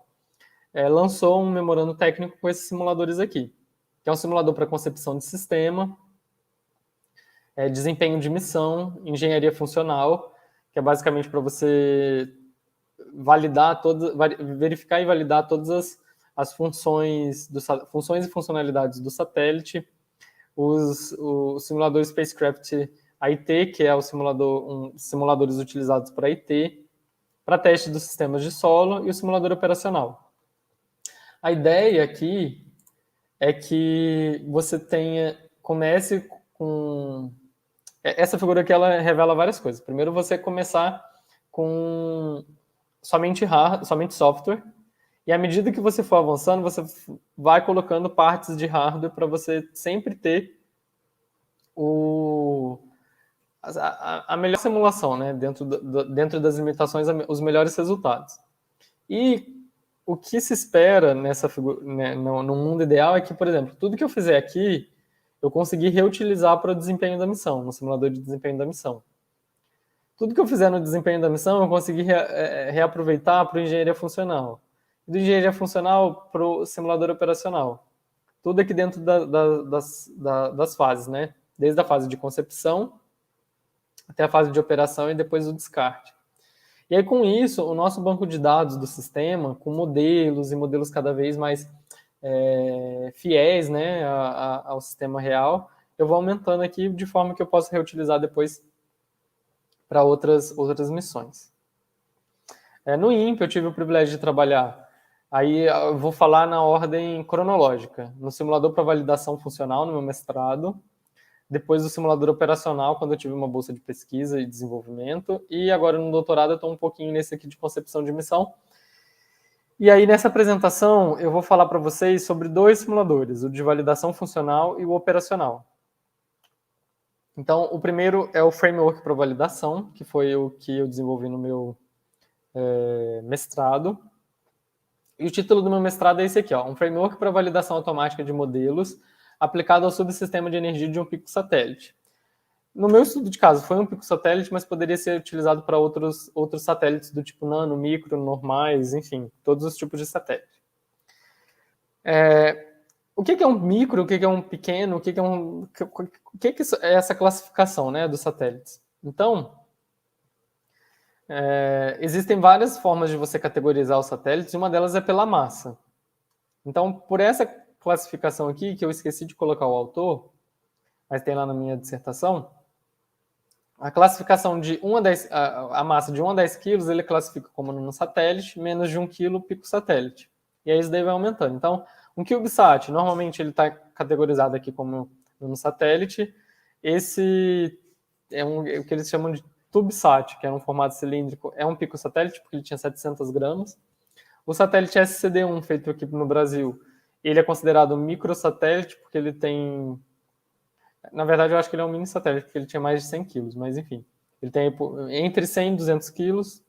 lançou um memorando técnico com esses simuladores aqui, que é um simulador para concepção de sistema, desempenho de missão, engenharia funcional, que é basicamente para você verificar e validar todas as funções e funcionalidades do satélite, o simulador Spacecraft IT, que é simuladores utilizados para IT, para teste dos sistemas de solo, e o simulador operacional. A ideia aqui é que você comece com... Essa figura aqui, ela revela várias coisas. Primeiro, você começar com somente software, e à medida que você for avançando, você vai colocando partes de hardware para você sempre ter a melhor simulação, né? Dentro das limitações, os melhores resultados. E o que se espera nessa figura, né, no mundo ideal é que, por exemplo, tudo que eu fizer aqui, eu consegui reutilizar para o desempenho da missão, no simulador de desempenho da missão. Tudo que eu fizer no desempenho da missão, eu consegui reaproveitar para a engenharia funcional. E do engenharia funcional para o simulador operacional. Tudo aqui dentro das fases, né? Desde a fase de concepção até a fase de operação e depois o descarte. E aí, com isso, o nosso banco de dados do sistema, com modelos e modelos cada vez mais fiéis, né, ao sistema real, eu vou aumentando aqui de forma que eu possa reutilizar depois para outras missões. No INPE, eu tive o privilégio de trabalhar, aí eu vou falar na ordem cronológica, no simulador para validação funcional, no meu mestrado, depois do simulador operacional, quando eu tive uma bolsa de pesquisa e desenvolvimento, e agora no doutorado eu estou um pouquinho nesse aqui de concepção de missão. E aí, nessa apresentação, eu vou falar para vocês sobre 2 simuladores, o de validação funcional e o operacional. Então, o primeiro é o Framework para Validação, que foi o que eu desenvolvi no meu mestrado. E o título do meu mestrado é esse aqui, ó, um Framework para Validação Automática de Modelos aplicado ao subsistema de energia de um pico satélite. No meu estudo de caso, foi um pico satélite, mas poderia ser utilizado para outros satélites do tipo nano, micro, normais, enfim, todos os tipos de satélite. O que é um micro, o que é um pequeno, o que é essa classificação, né, dos satélites? Então, existem várias formas de você categorizar os satélites, e uma delas é pela massa. Então, por essa classificação aqui, que eu esqueci de colocar o autor, mas tem lá na minha dissertação, a classificação de 1 a 10, a massa de 1 a 10 quilos, ele classifica como nano-satélite, menos de 1 quilo, pico-satélite. E aí isso daí vai aumentando. Então, um CubeSat, normalmente ele está categorizado aqui como nano-satélite. Esse é o que eles chamam de TubeSat, que é um formato cilíndrico, é um pico-satélite, porque ele tinha 700 gramas. O satélite SCD-1, feito aqui no Brasil, ele é considerado um microsatélite, porque ele tem Na verdade, eu acho que ele é um mini satélite, porque ele tinha mais de 100 quilos, mas enfim. Ele tem entre 100 e 200 quilos.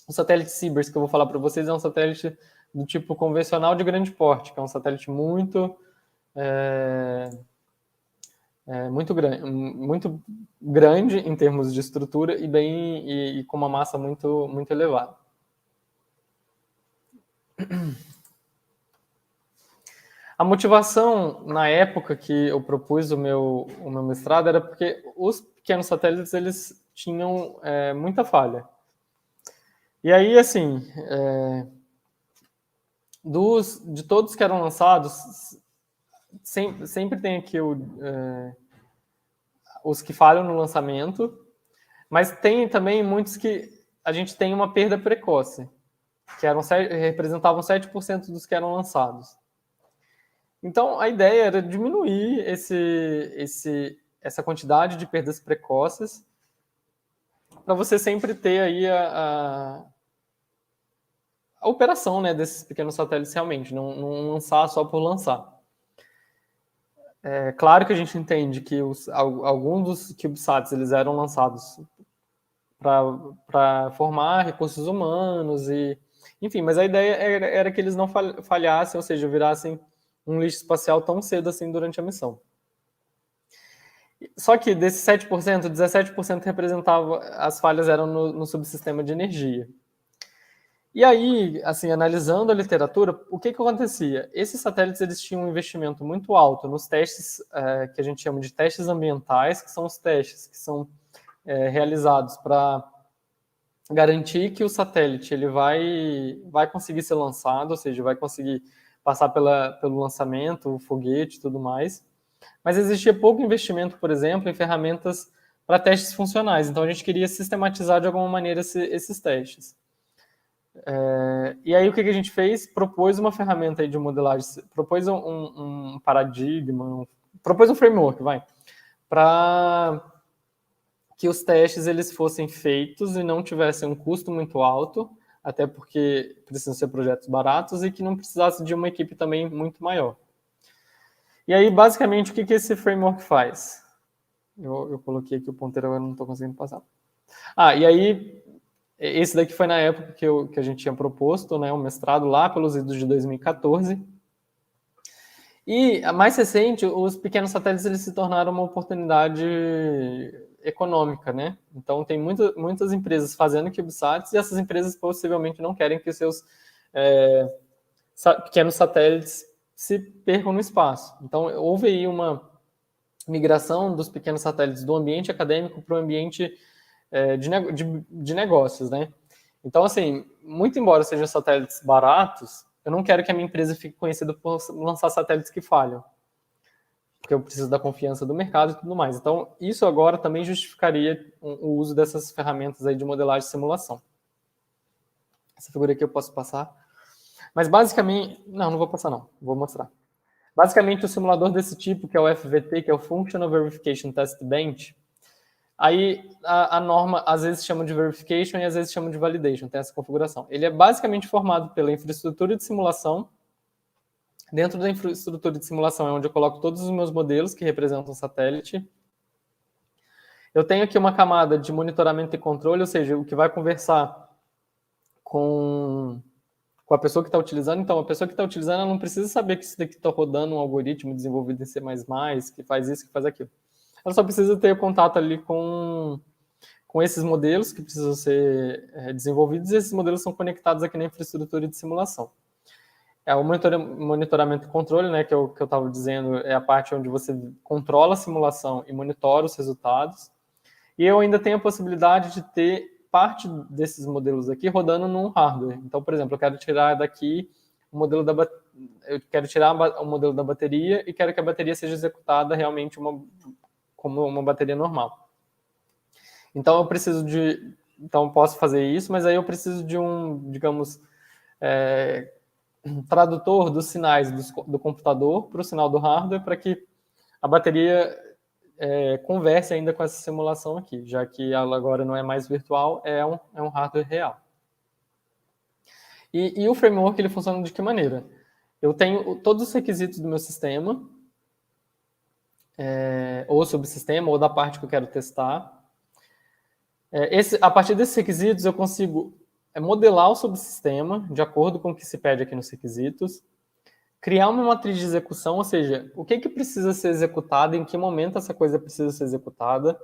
O satélite Sibers, que eu vou falar para vocês, é um satélite do tipo convencional de grande porte, que é um satélite muito grande em termos de estrutura e com uma massa muito elevada. A motivação, na época que eu propus o meu mestrado, era porque os pequenos satélites eles tinham muita falha. E aí, assim, de todos que eram lançados, sempre tem aqui os que falham no lançamento, mas tem também muitos que a gente tem uma perda precoce, que representavam 7% dos que eram lançados. Então, a ideia era diminuir essa quantidade de perdas precoces para você sempre ter aí a operação, né, desses pequenos satélites realmente, não lançar só por lançar. É claro que a gente entende que alguns dos CubeSats eles eram lançados para formar recursos humanos enfim, mas a ideia era que eles não falhassem, ou seja, virassem um lixo espacial tão cedo assim durante a missão. Só que desses 7%, 17% representava, as falhas eram no subsistema de energia. E aí, assim, analisando a literatura, o que acontecia? Esses satélites eles tinham um investimento muito alto nos testes que a gente chama de testes ambientais, que são os testes que são realizados para garantir que o satélite ele vai conseguir ser lançado, ou seja, vai conseguir passar pelo lançamento, o foguete e tudo mais. Mas existia pouco investimento, por exemplo, em ferramentas para testes funcionais. Então, a gente queria sistematizar de alguma maneira esses testes. E aí, o que a gente fez? Propôs uma ferramenta aí de modelagem, propôs um paradigma, propôs um framework, para que os testes eles fossem feitos e não tivessem um custo muito alto, até porque precisam ser projetos baratos e que não precisasse de uma equipe também muito maior. E aí, basicamente, o que esse framework faz? Eu coloquei aqui o ponteiro, agora não estou conseguindo passar. E aí, esse daqui foi na época que a gente tinha proposto, né, um mestrado lá pelos idos de 2014. E, a mais recente, os pequenos satélites eles se tornaram uma oportunidade econômica, né? Então, tem muitas empresas fazendo CubeSats e essas empresas possivelmente não querem que seus pequenos satélites se percam no espaço. Então, houve aí uma migração dos pequenos satélites do ambiente acadêmico para o ambiente de negócios, né? Então, assim, muito embora sejam satélites baratos, eu não quero que a minha empresa fique conhecida por lançar satélites que falham, porque eu preciso da confiança do mercado e tudo mais. Então, isso agora também justificaria o uso dessas ferramentas aí de modelagem e simulação. Essa figura aqui eu posso passar. Mas basicamente... Não vou passar não. Vou mostrar. Basicamente, o simulador desse tipo, que é o FVT, que é o Functional Verification Test Bench, aí a norma às vezes chama de Verification e às vezes chama de Validation, tem essa configuração. Ele é basicamente formado pela infraestrutura de simulação. Dentro da infraestrutura de simulação é onde eu coloco todos os meus modelos que representam o satélite. Eu tenho aqui uma camada de monitoramento e controle, ou seja, o que vai conversar com a pessoa que está utilizando. Então, a pessoa que está utilizando ela não precisa saber que isso daqui está rodando um algoritmo desenvolvido em C++, que faz isso, que faz aquilo. Ela só precisa ter contato ali com esses modelos que precisam ser desenvolvidos, e esses modelos são conectados aqui na infraestrutura de simulação. O monitoramento e controle, né, que eu estava dizendo, é a parte onde você controla a simulação e monitora os resultados. E eu ainda tenho a possibilidade de ter parte desses modelos aqui rodando num hardware. Então, por exemplo, eu quero tirar daqui o modelo o modelo da bateria e quero que a bateria seja executada realmente como uma bateria normal. Então, eu posso fazer isso, mas aí eu preciso de digamos, tradutor dos sinais do computador para o sinal do hardware para que a bateria converse ainda com essa simulação aqui, já que ela agora não é mais virtual, é um hardware real. E o framework ele funciona de que maneira? Eu tenho todos os requisitos do meu sistema, ou subsistema, ou da parte que eu quero testar. A partir desses requisitos, eu consigo modelar o subsistema, de acordo com o que se pede aqui nos requisitos, criar uma matriz de execução, ou seja, o que precisa ser executado, em que momento essa coisa precisa ser executada.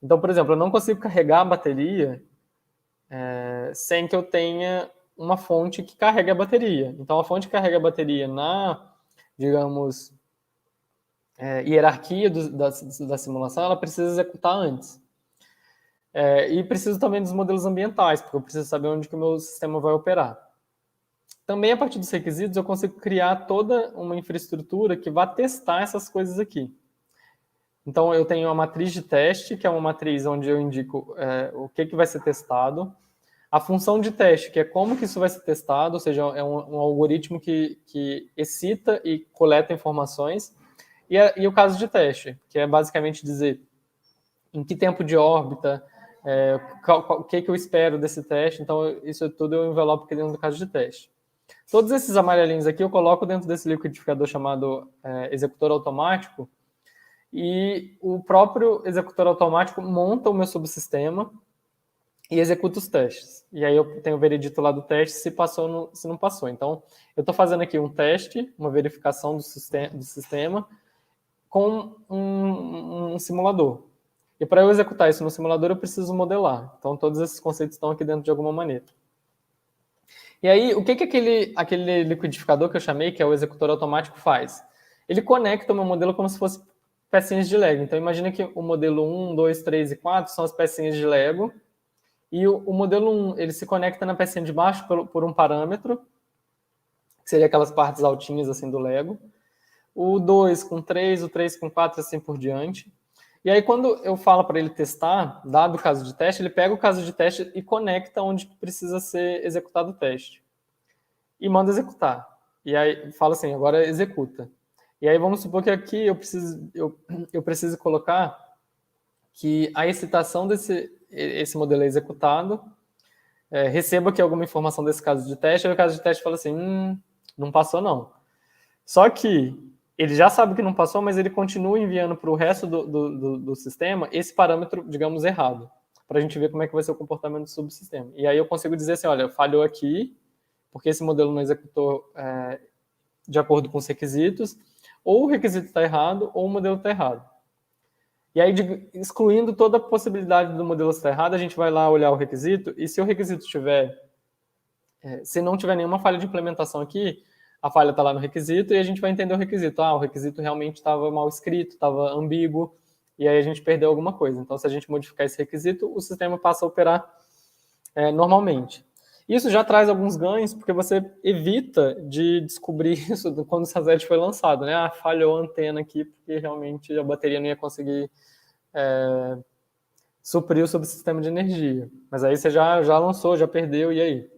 Então, por exemplo, eu não consigo carregar a bateria sem que eu tenha uma fonte que carregue a bateria. Então, a fonte que carrega a bateria na, digamos, hierarquia da simulação, ela precisa executar antes. E preciso também dos modelos ambientais, porque eu preciso saber onde que o meu sistema vai operar. Também, a partir dos requisitos, eu consigo criar toda uma infraestrutura que vai testar essas coisas aqui. Então, eu tenho a matriz de teste, que é uma matriz onde eu indico o que vai ser testado. A função de teste, que é como que isso vai ser testado, ou seja, é um algoritmo que excita e coleta informações. E o caso de teste, que é basicamente dizer em que tempo de órbita, o que eu espero desse teste. Então, isso tudo eu envelopo aqui dentro do caso de teste. Todos esses amarelinhos aqui eu coloco dentro desse liquidificador chamado executor automático, e o próprio executor automático monta o meu subsistema e executa os testes. E aí eu tenho o veredito lá do teste, se passou, se não passou. Então, eu estou fazendo aqui um teste, uma verificação do sistema com um simulador. E para eu executar isso no simulador, eu preciso modelar. Então, todos esses conceitos estão aqui dentro de alguma maneira. E aí, o que aquele liquidificador que eu chamei, que é o executor automático, faz? Ele conecta o meu modelo como se fosse pecinhas de Lego. Então, imagina que o modelo 1, 2, 3 e 4 são as pecinhas de Lego. E o modelo 1, ele se conecta na pecinha de baixo por um parâmetro, que seria aquelas partes altinhas assim do Lego. O 2 com 3, o 3 com 4, assim por diante. E aí, quando eu falo para ele testar, dado o caso de teste, ele pega o caso de teste e conecta onde precisa ser executado o teste. E manda executar. E aí, fala assim, agora executa. E aí, vamos supor que aqui eu preciso colocar que a excitação esse modelo é executado, receba aqui alguma informação desse caso de teste, aí o caso de teste fala assim, não passou não. Só que ele já sabe que não passou, mas ele continua enviando para o resto do sistema esse parâmetro, digamos, errado, para a gente ver como é que vai ser o comportamento do subsistema. E aí eu consigo dizer assim, olha, falhou aqui, porque esse modelo não executou de acordo com os requisitos, ou o requisito está errado, ou o modelo está errado. E aí, excluindo toda a possibilidade do modelo estar errado, a gente vai lá olhar o requisito, e se o requisito se não tiver nenhuma falha de implementação aqui, a falha está lá no requisito, e a gente vai entender o requisito. O requisito realmente estava mal escrito, estava ambíguo, e aí a gente perdeu alguma coisa. Então, se a gente modificar esse requisito, o sistema passa a operar normalmente. Isso já traz alguns ganhos, porque você evita de descobrir isso quando o satélite foi lançado, né? Falhou a antena aqui, porque realmente a bateria não ia conseguir suprir o subsistema de energia. Mas aí você já lançou, já perdeu, e aí?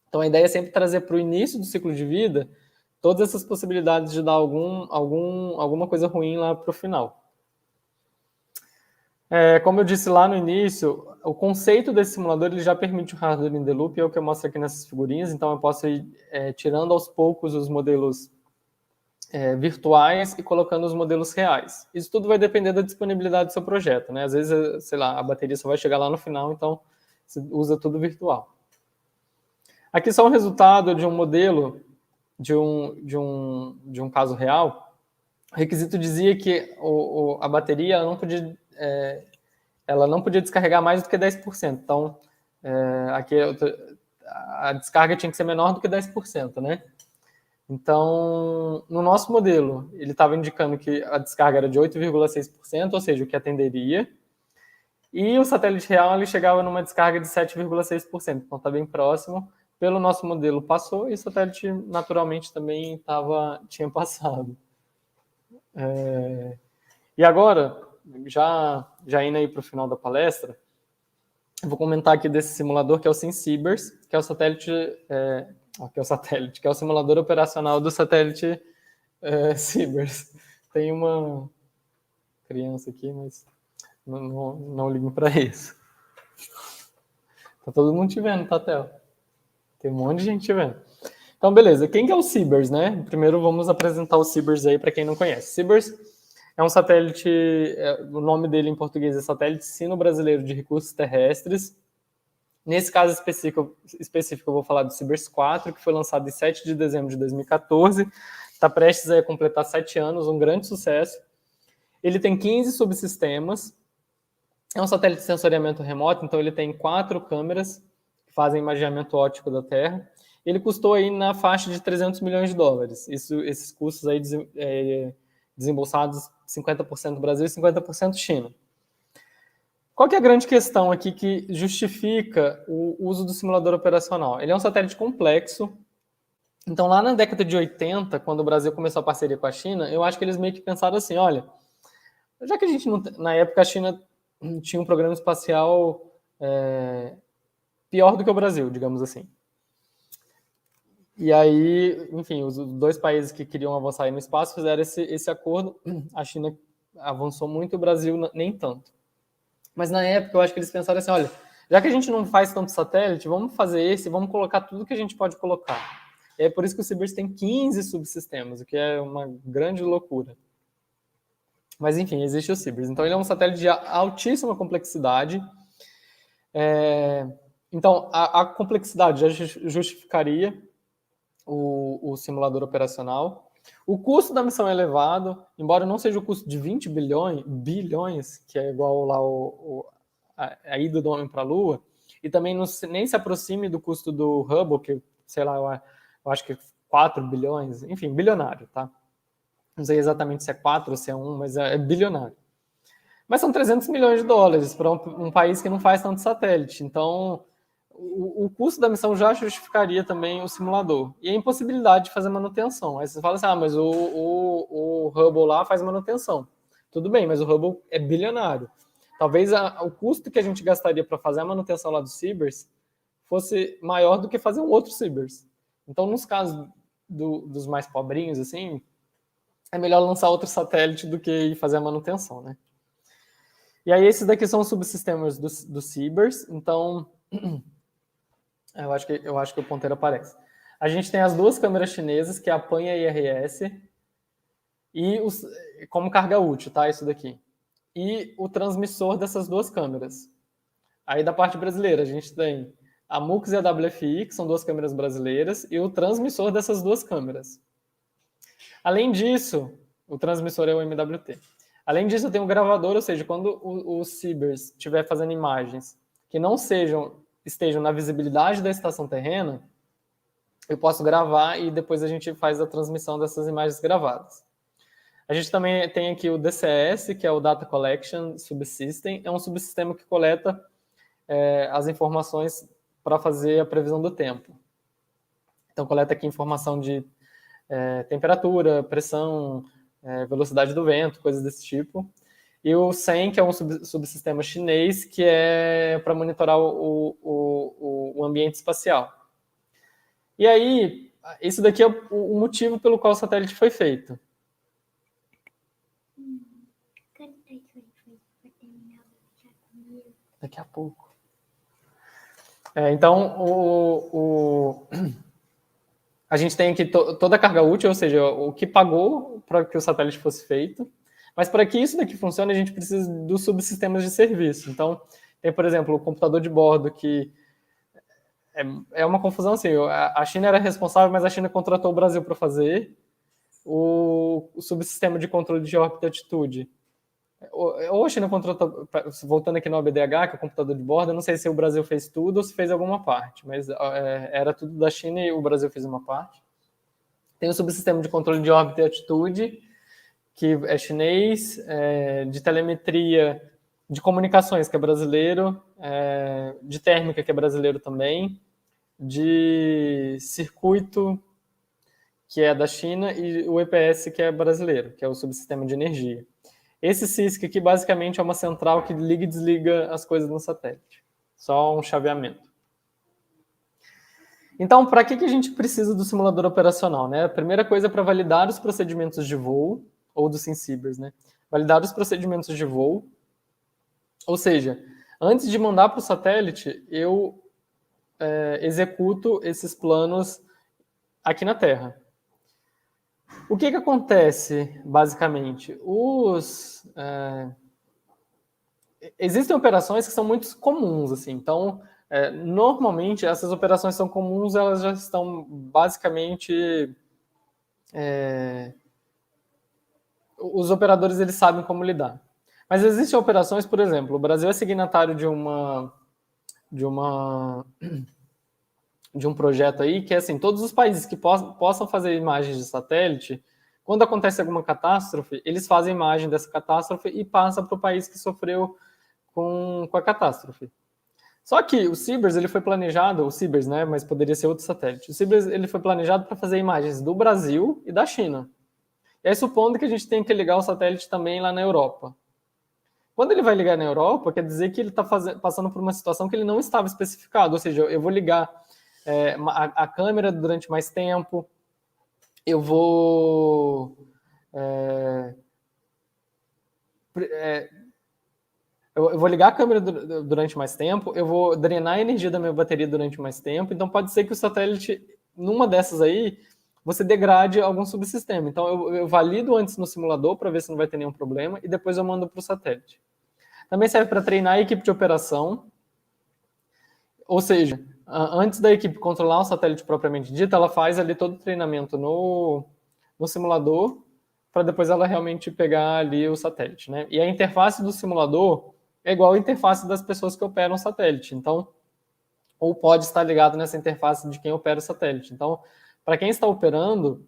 Então a ideia é sempre trazer para o início do ciclo de vida todas essas possibilidades de dar alguma coisa ruim lá para o final. Como eu disse lá no início, o conceito desse simulador ele já permite o hardware in the loop, é o que eu mostro aqui nessas figurinhas, então eu posso ir tirando aos poucos os modelos virtuais e colocando os modelos reais. Isso tudo vai depender da disponibilidade do seu projeto, né? Às vezes, sei lá, a bateria só vai chegar lá no final, então você usa tudo virtual. Aqui só um resultado de um modelo, de um caso real. O requisito dizia que a bateria ela não podia descarregar mais do que 10%. Então, aqui a descarga tinha que ser menor do que 10%, né? Então, no nosso modelo, ele estava indicando que a descarga era de 8,6%, ou seja, o que atenderia. E o satélite real ele chegava numa descarga de 7,6%. Então, está bem próximo. Pelo nosso modelo passou e o satélite naturalmente também tinha passado. E agora, já indo aí para o final da palestra, eu vou comentar aqui desse simulador que é o SimCibers, que é o satélite, que é o simulador operacional do satélite Cibers. Tem uma criança aqui, mas não ligo para isso. Tá todo mundo te vendo, tá, Theo? Tem um monte de gente vendo. Então, beleza. Quem que é o Cibers, né? Primeiro, vamos apresentar o Cibers aí para quem não conhece. Cibers É um satélite, o nome dele em português é Satélite Sino-Brasileiro de Recursos Terrestres. Nesse caso específico, eu vou falar do Cibers 4, que foi lançado em 7 de dezembro de 2014. Está prestes a completar 7 anos, um grande sucesso. Ele tem 15 subsistemas. É um satélite de sensoriamento remoto, então ele tem 4 câmeras que fazem imageamento óptico da Terra. Ele custou aí na faixa de 300 milhões de dólares. Esses custos aí desembolsados 50% Brasil e 50% China. Qual que é a grande questão aqui que justifica o uso do simulador operacional? Ele é um satélite complexo. Então, lá na década de 80, quando o Brasil começou a parceria com a China, eu acho que eles meio que pensaram assim, olha, já que a gente não... Na época, a China tinha um programa espacial pior do que o Brasil, digamos assim. E aí, enfim, os 2 países que queriam avançar aí no espaço fizeram esse acordo. A China avançou muito e o Brasil nem tanto. Mas na época eu acho que eles pensaram assim, olha, já que a gente não faz tanto satélite, vamos fazer esse, vamos colocar tudo que a gente pode colocar. E é por isso que o Cibers tem 15 subsistemas, o que é uma grande loucura. Mas enfim, existe o Cibers. Então ele é um satélite de altíssima complexidade. Então a complexidade já justificaria o simulador operacional. O custo da missão é elevado, embora não seja o custo de 20 bilhões, que é igual lá a ida do homem para a Lua, e também nem se aproxime do custo do Hubble, que, sei lá, eu acho que é 4 bilhões, enfim, bilionário, tá? Não sei exatamente se é 4 ou se é 1, mas é bilionário. Mas são 300 milhões de dólares para um país que não faz tanto satélite, então o custo da missão já justificaria também o simulador. E a impossibilidade de fazer manutenção. Aí você fala assim, mas o Hubble lá faz manutenção. Tudo bem, mas o Hubble é bilionário. Talvez o custo que a gente gastaria para fazer a manutenção lá do Cibers fosse maior do que fazer um outro Cibers. Então, nos casos dos mais pobrinhos, assim, é melhor lançar outro satélite do que ir fazer a manutenção, né? E aí, esses daqui são os subsistemas do Cibers. Então... Eu acho que o ponteiro aparece. A gente tem as 2 câmeras chinesas, que é a Pan e a IRS, e como carga útil, tá? Isso daqui. E o transmissor dessas 2 câmeras. Aí da parte brasileira, a gente tem a MUX e a WFI, que são 2 câmeras brasileiras, e o transmissor dessas 2 câmeras. Além disso, o transmissor é o MWT. Além disso, eu tenho um gravador, ou seja, quando o Cibers estiver fazendo imagens que não estejam na visibilidade da estação terrena, eu posso gravar e depois a gente faz a transmissão dessas imagens gravadas. A gente também tem aqui o DCS, que é o Data Collection Subsystem. É um subsistema que coleta as informações para fazer a previsão do tempo. Então, coleta aqui informação de temperatura, pressão, velocidade do vento, coisas desse tipo. E o SEN, que é um subsistema chinês, que é para monitorar o ambiente espacial. E aí, isso daqui é o motivo pelo qual o satélite foi feito. Daqui a pouco. Então, a gente tem aqui toda a carga útil, ou seja, o que pagou para que o satélite fosse feito. Mas para que isso daqui funcione, a gente precisa dos subsistemas de serviço. Então, tem, por exemplo, o computador de bordo, que é uma confusão assim. A China era responsável, mas a China contratou o Brasil para fazer. O subsistema de controle de órbita e altitude. Ou a China contratou, voltando aqui no OBDH, que é o computador de bordo, eu não sei se o Brasil fez tudo ou se fez alguma parte, mas era tudo da China e o Brasil fez uma parte. Tem o subsistema de controle de órbita e altitude, que é chinês, de telemetria, de comunicações, que é brasileiro, de térmica, que é brasileiro também, de circuito, que é da China, e o EPS, que é brasileiro, que é o subsistema de energia. Esse CISC aqui, basicamente, é uma central que liga e desliga as coisas no satélite. Só um chaveamento. Então, para que a gente precisa do simulador operacional, né? A primeira coisa é para validar os procedimentos de voo, ou do SimCibers, né? Validar os procedimentos de voo. Ou seja, antes de mandar para o satélite, eu executo esses planos aqui na Terra. O que acontece, basicamente? Existem operações que são muito comuns, assim, então, normalmente, essas operações são comuns, elas já estão, basicamente, os operadores, eles sabem como lidar. Mas existem operações, por exemplo, o Brasil é signatário de um projeto aí que é assim, todos os países que possam fazer imagens de satélite, quando acontece alguma catástrofe, eles fazem imagem dessa catástrofe e passa para o país que sofreu com a catástrofe. Só que o CIBERS, ele foi planejado, o CIBERS, né, mas poderia ser outro satélite. O CIBERS, ele foi planejado para fazer imagens do Brasil e da China. E aí, supondo que a gente tenha que ligar o satélite também lá na Europa. Quando ele vai ligar na Europa, quer dizer que ele está passando por uma situação que ele não estava especificado, ou seja, eu vou ligar a câmera durante mais tempo, eu vou eu vou ligar a câmera durante mais tempo, eu vou drenar a energia da minha bateria durante mais tempo, então pode ser que o satélite, numa dessas aí, você degrade algum subsistema. Então eu valido antes no simulador para ver se não vai ter nenhum problema e depois eu mando para o satélite. Também serve para treinar a equipe de operação, ou seja, antes da equipe controlar o satélite propriamente dito, ela faz ali todo o treinamento no simulador para depois ela realmente pegar ali o satélite, né? E a interface do simulador é igual a interface das pessoas que operam o satélite. Então, ou pode estar ligado nessa interface de quem opera o satélite. Então, para quem está operando,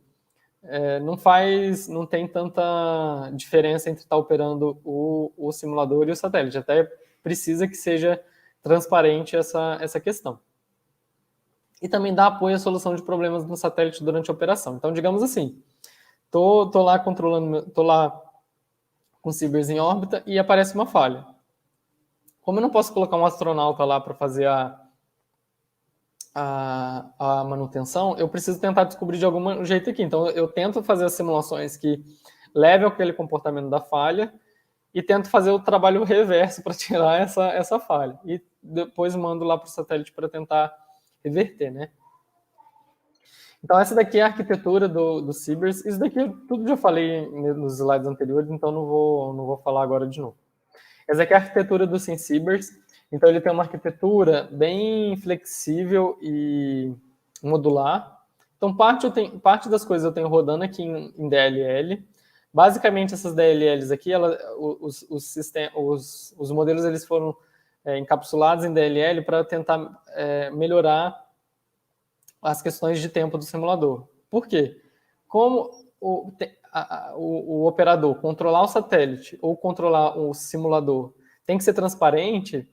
não tem tanta diferença entre estar operando o simulador e o satélite. Até precisa que seja transparente essa questão. E também dá apoio à solução de problemas no satélite durante a operação. Então, digamos assim, tô lá controlando, tô lá com o CIBERS em órbita e aparece uma falha. Como eu não posso colocar um astronauta lá para fazer a manutenção, eu preciso tentar descobrir de algum jeito aqui. Então, eu tento fazer as simulações que levem àquele comportamento da falha e tento fazer o trabalho reverso para tirar essa falha. E depois mando lá para o satélite para tentar reverter, né? Então, essa daqui é a arquitetura do CIBERS. Isso daqui tudo já falei nos slides anteriores, então não vou falar agora de novo. Essa aqui é a arquitetura do SimCIBERS. Então, ele tem uma arquitetura bem flexível e modular. Então, parte das coisas eu tenho rodando aqui em DLL. Basicamente, essas DLLs aqui, os modelos eles foram encapsulados em DLL para tentar melhorar as questões de tempo do simulador. Por quê? Como o operador controlar o satélite ou controlar o simulador tem que ser transparente,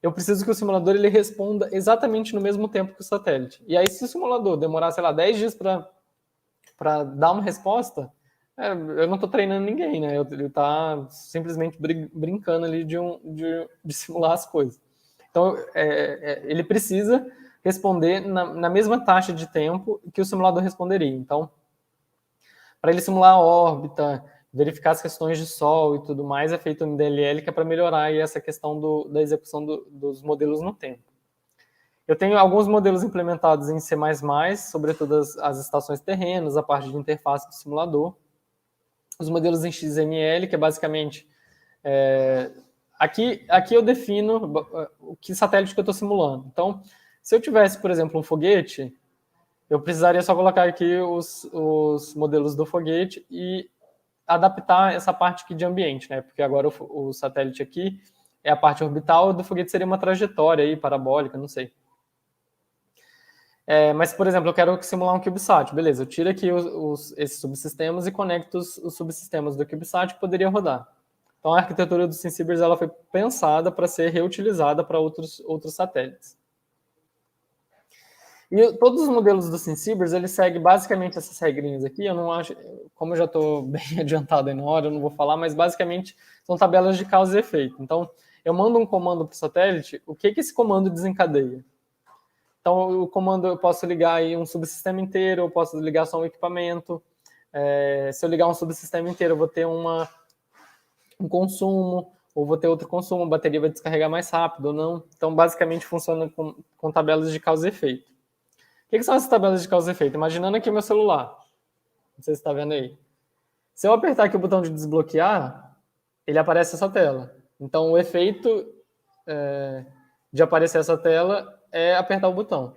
eu preciso que o simulador ele responda exatamente no mesmo tempo que o satélite. E aí, se o simulador demorar, sei lá, 10 dias para dar uma resposta, eu não estou treinando ninguém, né? Ele está simplesmente brincando ali de simular as coisas. Então, ele precisa responder na mesma taxa de tempo que o simulador responderia. Então, para ele simular a órbita, verificar as questões de Sol e tudo mais, é feito no DLL, que é para melhorar aí essa questão da execução dos modelos no tempo. Eu tenho alguns modelos implementados em C++, sobretudo as estações terrenas, a parte de interface do simulador. Os modelos em XML, que é basicamente... Aqui eu defino o que satélite que eu estou simulando. Então, se eu tivesse, por exemplo, um foguete, eu precisaria só colocar aqui os modelos do foguete e adaptar essa parte aqui de ambiente, né? Porque agora o satélite aqui é a parte orbital, do foguete seria uma trajetória aí, parabólica, não sei. Mas, por exemplo, eu quero simular um CubeSat. Beleza, eu tiro aqui esses subsistemas e conecto os subsistemas do CubeSat que poderia rodar. Então, a arquitetura do SimCIBERS ela foi pensada para ser reutilizada para outros satélites. E todos os modelos do SimCIBERS, eles seguem basicamente essas regrinhas aqui. Eu não acho, como eu já estou bem adiantado aí na hora, eu não vou falar, mas basicamente são tabelas de causa e efeito. Então, eu mando um comando para o satélite, o que esse comando desencadeia? Então, o comando eu posso ligar aí um subsistema inteiro, eu posso ligar só um equipamento. Se eu ligar um subsistema inteiro, eu vou ter um consumo, ou vou ter outro consumo, a bateria vai descarregar mais rápido ou não. Então, basicamente, funciona com tabelas de causa e efeito. O que são essas tabelas de causa e efeito? Imaginando aqui o meu celular. Não sei se está vendo aí. Se eu apertar aqui o botão de desbloquear, ele aparece essa tela. Então, o efeito de aparecer essa tela é apertar o botão.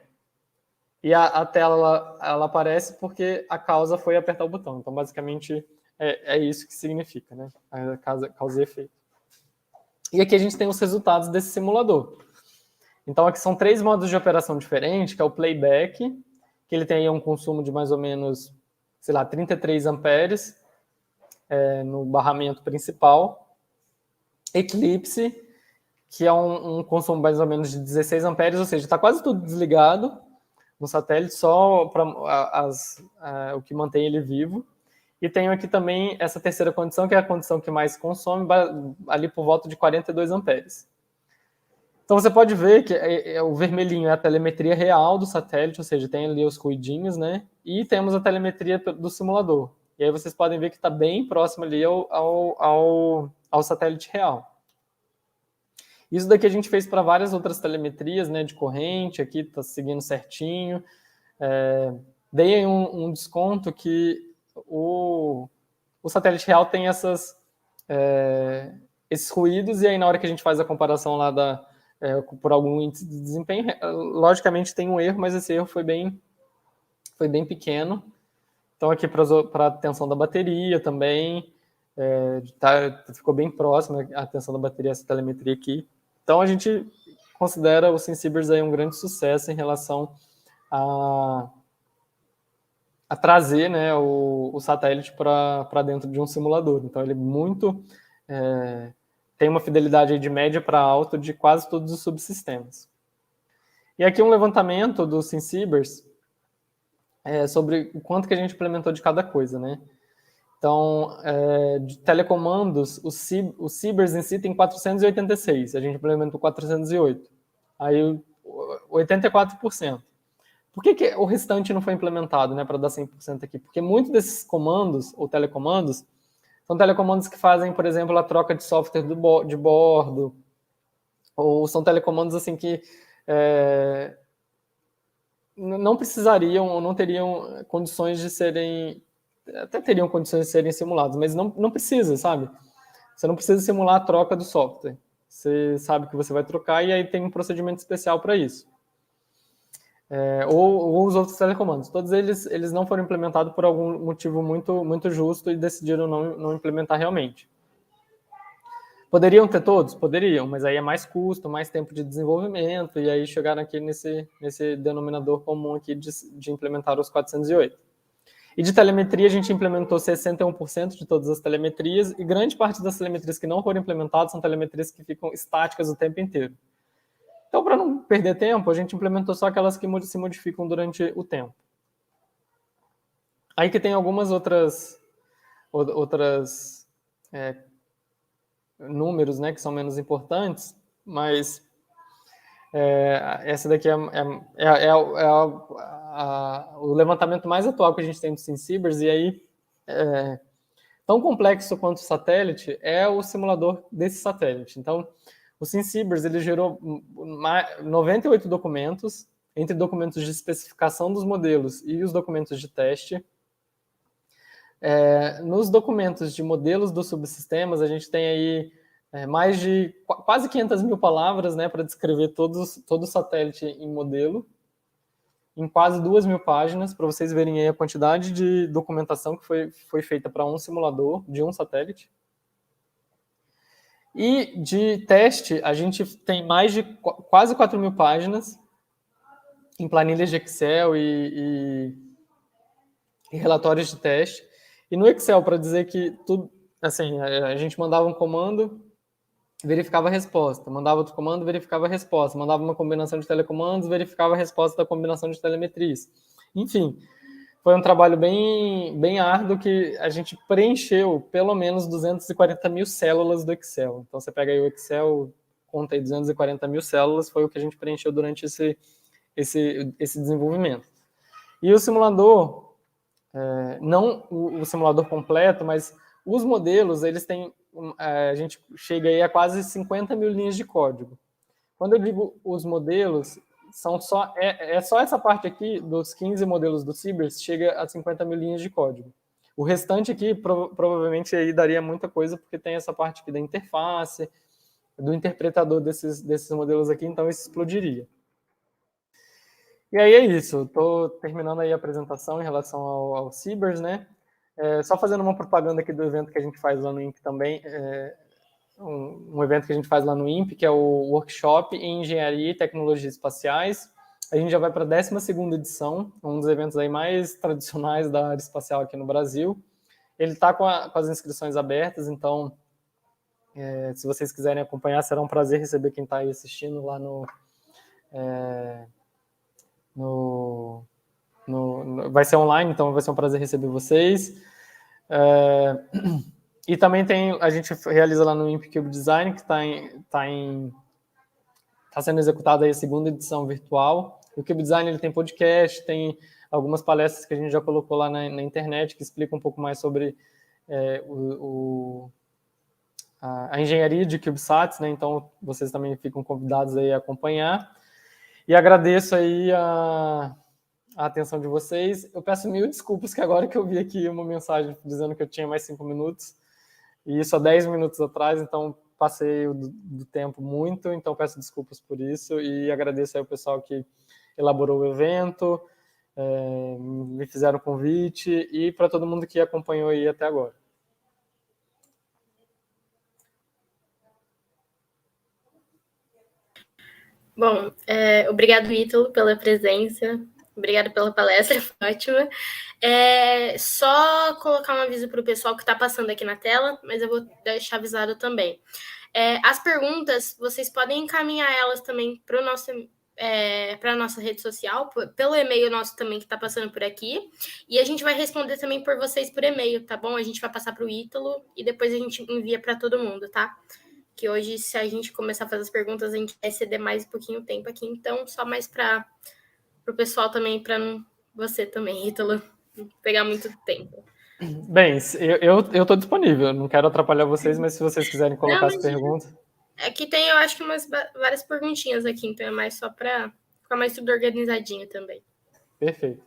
E a tela ela aparece porque a causa foi apertar o botão. Então, basicamente, é isso que significa, né? A causa e efeito. E aqui a gente tem os resultados desse simulador. Então, aqui são 3 modos de operação diferentes, que é o playback, que ele tem aí um consumo de mais ou menos, sei lá, 33 amperes no barramento principal. Eclipse, que é um consumo mais ou menos de 16 amperes, ou seja, está quase tudo desligado no satélite, só para o que mantém ele vivo. E tenho aqui também essa terceira condição, que é a condição que mais consome, ali por volta de 42 amperes. Então você pode ver que o vermelhinho é a telemetria real do satélite, ou seja, tem ali os ruidinhos, né? E temos a telemetria do simulador. E aí vocês podem ver que está bem próximo ali ao satélite real. Isso daqui a gente fez para várias outras telemetrias, né, de corrente, aqui está seguindo certinho. Dei aí um desconto que o satélite real tem esses ruídos, e aí na hora que a gente faz a comparação lá por algum índice de desempenho, logicamente tem um erro, mas esse erro foi bem pequeno. Então aqui para a tensão da bateria também, ficou bem próxima a tensão da bateria, essa telemetria aqui. Então a gente considera o SimCibers aí um grande sucesso em relação a trazer, né, o satélite para dentro de um simulador. Então ele tem uma fidelidade aí de média para alta de quase todos os subsistemas. E aqui um levantamento do SimCibers sobre o quanto que a gente implementou de cada coisa, né? Então, de telecomandos, o Cibers em si tem 486, a gente implementou 408. Aí, 84%. Por que o restante não foi implementado, né, para dar 100% aqui? Porque muitos desses comandos, ou telecomandos, são telecomandos que fazem, por exemplo, a troca de software de bordo, ou são telecomandos assim que não precisariam, ou não teriam condições de serem... Até teriam condições de serem simulados, mas não precisa, sabe? Você não precisa simular a troca do software. Você sabe que você vai trocar e aí tem um procedimento especial para isso. Ou os outros telecomandos. Todos eles não foram implementados por algum motivo muito, muito justo e decidiram não implementar realmente. Poderiam ter todos? Poderiam, mas aí é mais custo, mais tempo de desenvolvimento, e aí chegaram aqui nesse denominador comum aqui de implementar os 408. E de telemetria, a gente implementou 61% de todas as telemetrias, e grande parte das telemetrias que não foram implementadas são telemetrias que ficam estáticas o tempo inteiro. Então, para não perder tempo, a gente implementou só aquelas que se modificam durante o tempo. Aí que tem algumas outras números, né, que são menos importantes, mas essa daqui o levantamento mais atual que a gente tem do SimCibers, e aí, tão complexo quanto o satélite, é o simulador desse satélite. Então, o SimCibers, ele gerou 98 documentos, entre documentos de especificação dos modelos e os documentos de teste. Nos documentos de modelos dos subsistemas, a gente tem aí mais de quase 500 mil palavras, né, para descrever todo o satélite em modelo, em quase 2.000 páginas, para vocês verem aí a quantidade de documentação que foi feita para um simulador de um satélite. E de teste, a gente tem mais de quase 4.000 páginas em planilhas de Excel e relatórios de teste. E no Excel, para dizer que tudo, assim, a gente mandava um comando, verificava a resposta, mandava outro comando, verificava a resposta, mandava uma combinação de telecomandos, verificava a resposta da combinação de telemetrias. Enfim, foi um trabalho bem árduo que a gente preencheu pelo menos 240 mil células do Excel. Então, você pega aí o Excel, conta aí 240 mil células, foi o que a gente preencheu durante esse desenvolvimento. E o simulador, não o simulador completo, mas os modelos, eles têm, a gente chega aí a quase 50 mil linhas de código. Quando eu digo os modelos, são só essa parte aqui, dos 15 modelos do Cibers, chega a 50 mil linhas de código. O restante aqui provavelmente aí daria muita coisa, porque tem essa parte aqui da interface, do interpretador desses modelos aqui, então isso explodiria. E aí é isso, estou terminando aí a apresentação em relação ao Cibers, né? Só fazendo uma propaganda aqui do evento que a gente faz lá no INPE também, um evento que a gente faz lá no INPE, que é o Workshop em Engenharia e Tecnologias Espaciais. A gente já vai para a 12ª edição, um dos eventos aí mais tradicionais da área espacial aqui no Brasil. Ele está com as inscrições abertas, então, se vocês quiserem acompanhar, será um prazer receber quem está aí assistindo lá vai ser online, então vai ser um prazer receber vocês. E também a gente realiza lá no INPE Cube Design, que está sendo executada aí a 2ª edição virtual. O Cube Design ele tem podcast, tem algumas palestras que a gente já colocou lá na internet, que explicam um pouco mais sobre a engenharia de CubeSats, né? Então vocês também ficam convidados aí a acompanhar. E agradeço aí a atenção de vocês. Eu peço 1000 desculpas, que agora que eu vi aqui uma mensagem dizendo que eu tinha mais 5 minutos, e isso há 10 minutos atrás, então passei do tempo muito, então peço desculpas por isso, e agradeço aí ao pessoal que elaborou o evento, me fizeram o convite, e para todo mundo que acompanhou aí até agora. Bom, obrigado, Ítalo, pela presença. Obrigada pela palestra, foi ótima. Só colocar um aviso para o pessoal que está passando aqui na tela, mas eu vou deixar avisado também. As perguntas, vocês podem encaminhar elas também para a nossa rede social, pelo e-mail nosso também que está passando por aqui, e a gente vai responder também por vocês por e-mail, tá bom? A gente vai passar para o Ítalo e depois a gente envia para todo mundo, tá? Que hoje, se a gente começar a fazer as perguntas, a gente vai exceder mais um pouquinho o tempo aqui, então só mais para o pessoal também, para você também, Ítalo, pegar muito tempo. Bem, eu estou disponível, não quero atrapalhar vocês, mas se vocês quiserem colocar as perguntas... Aqui tem, eu acho que várias perguntinhas aqui, então é mais só para ficar mais tudo organizadinho também. Perfeito.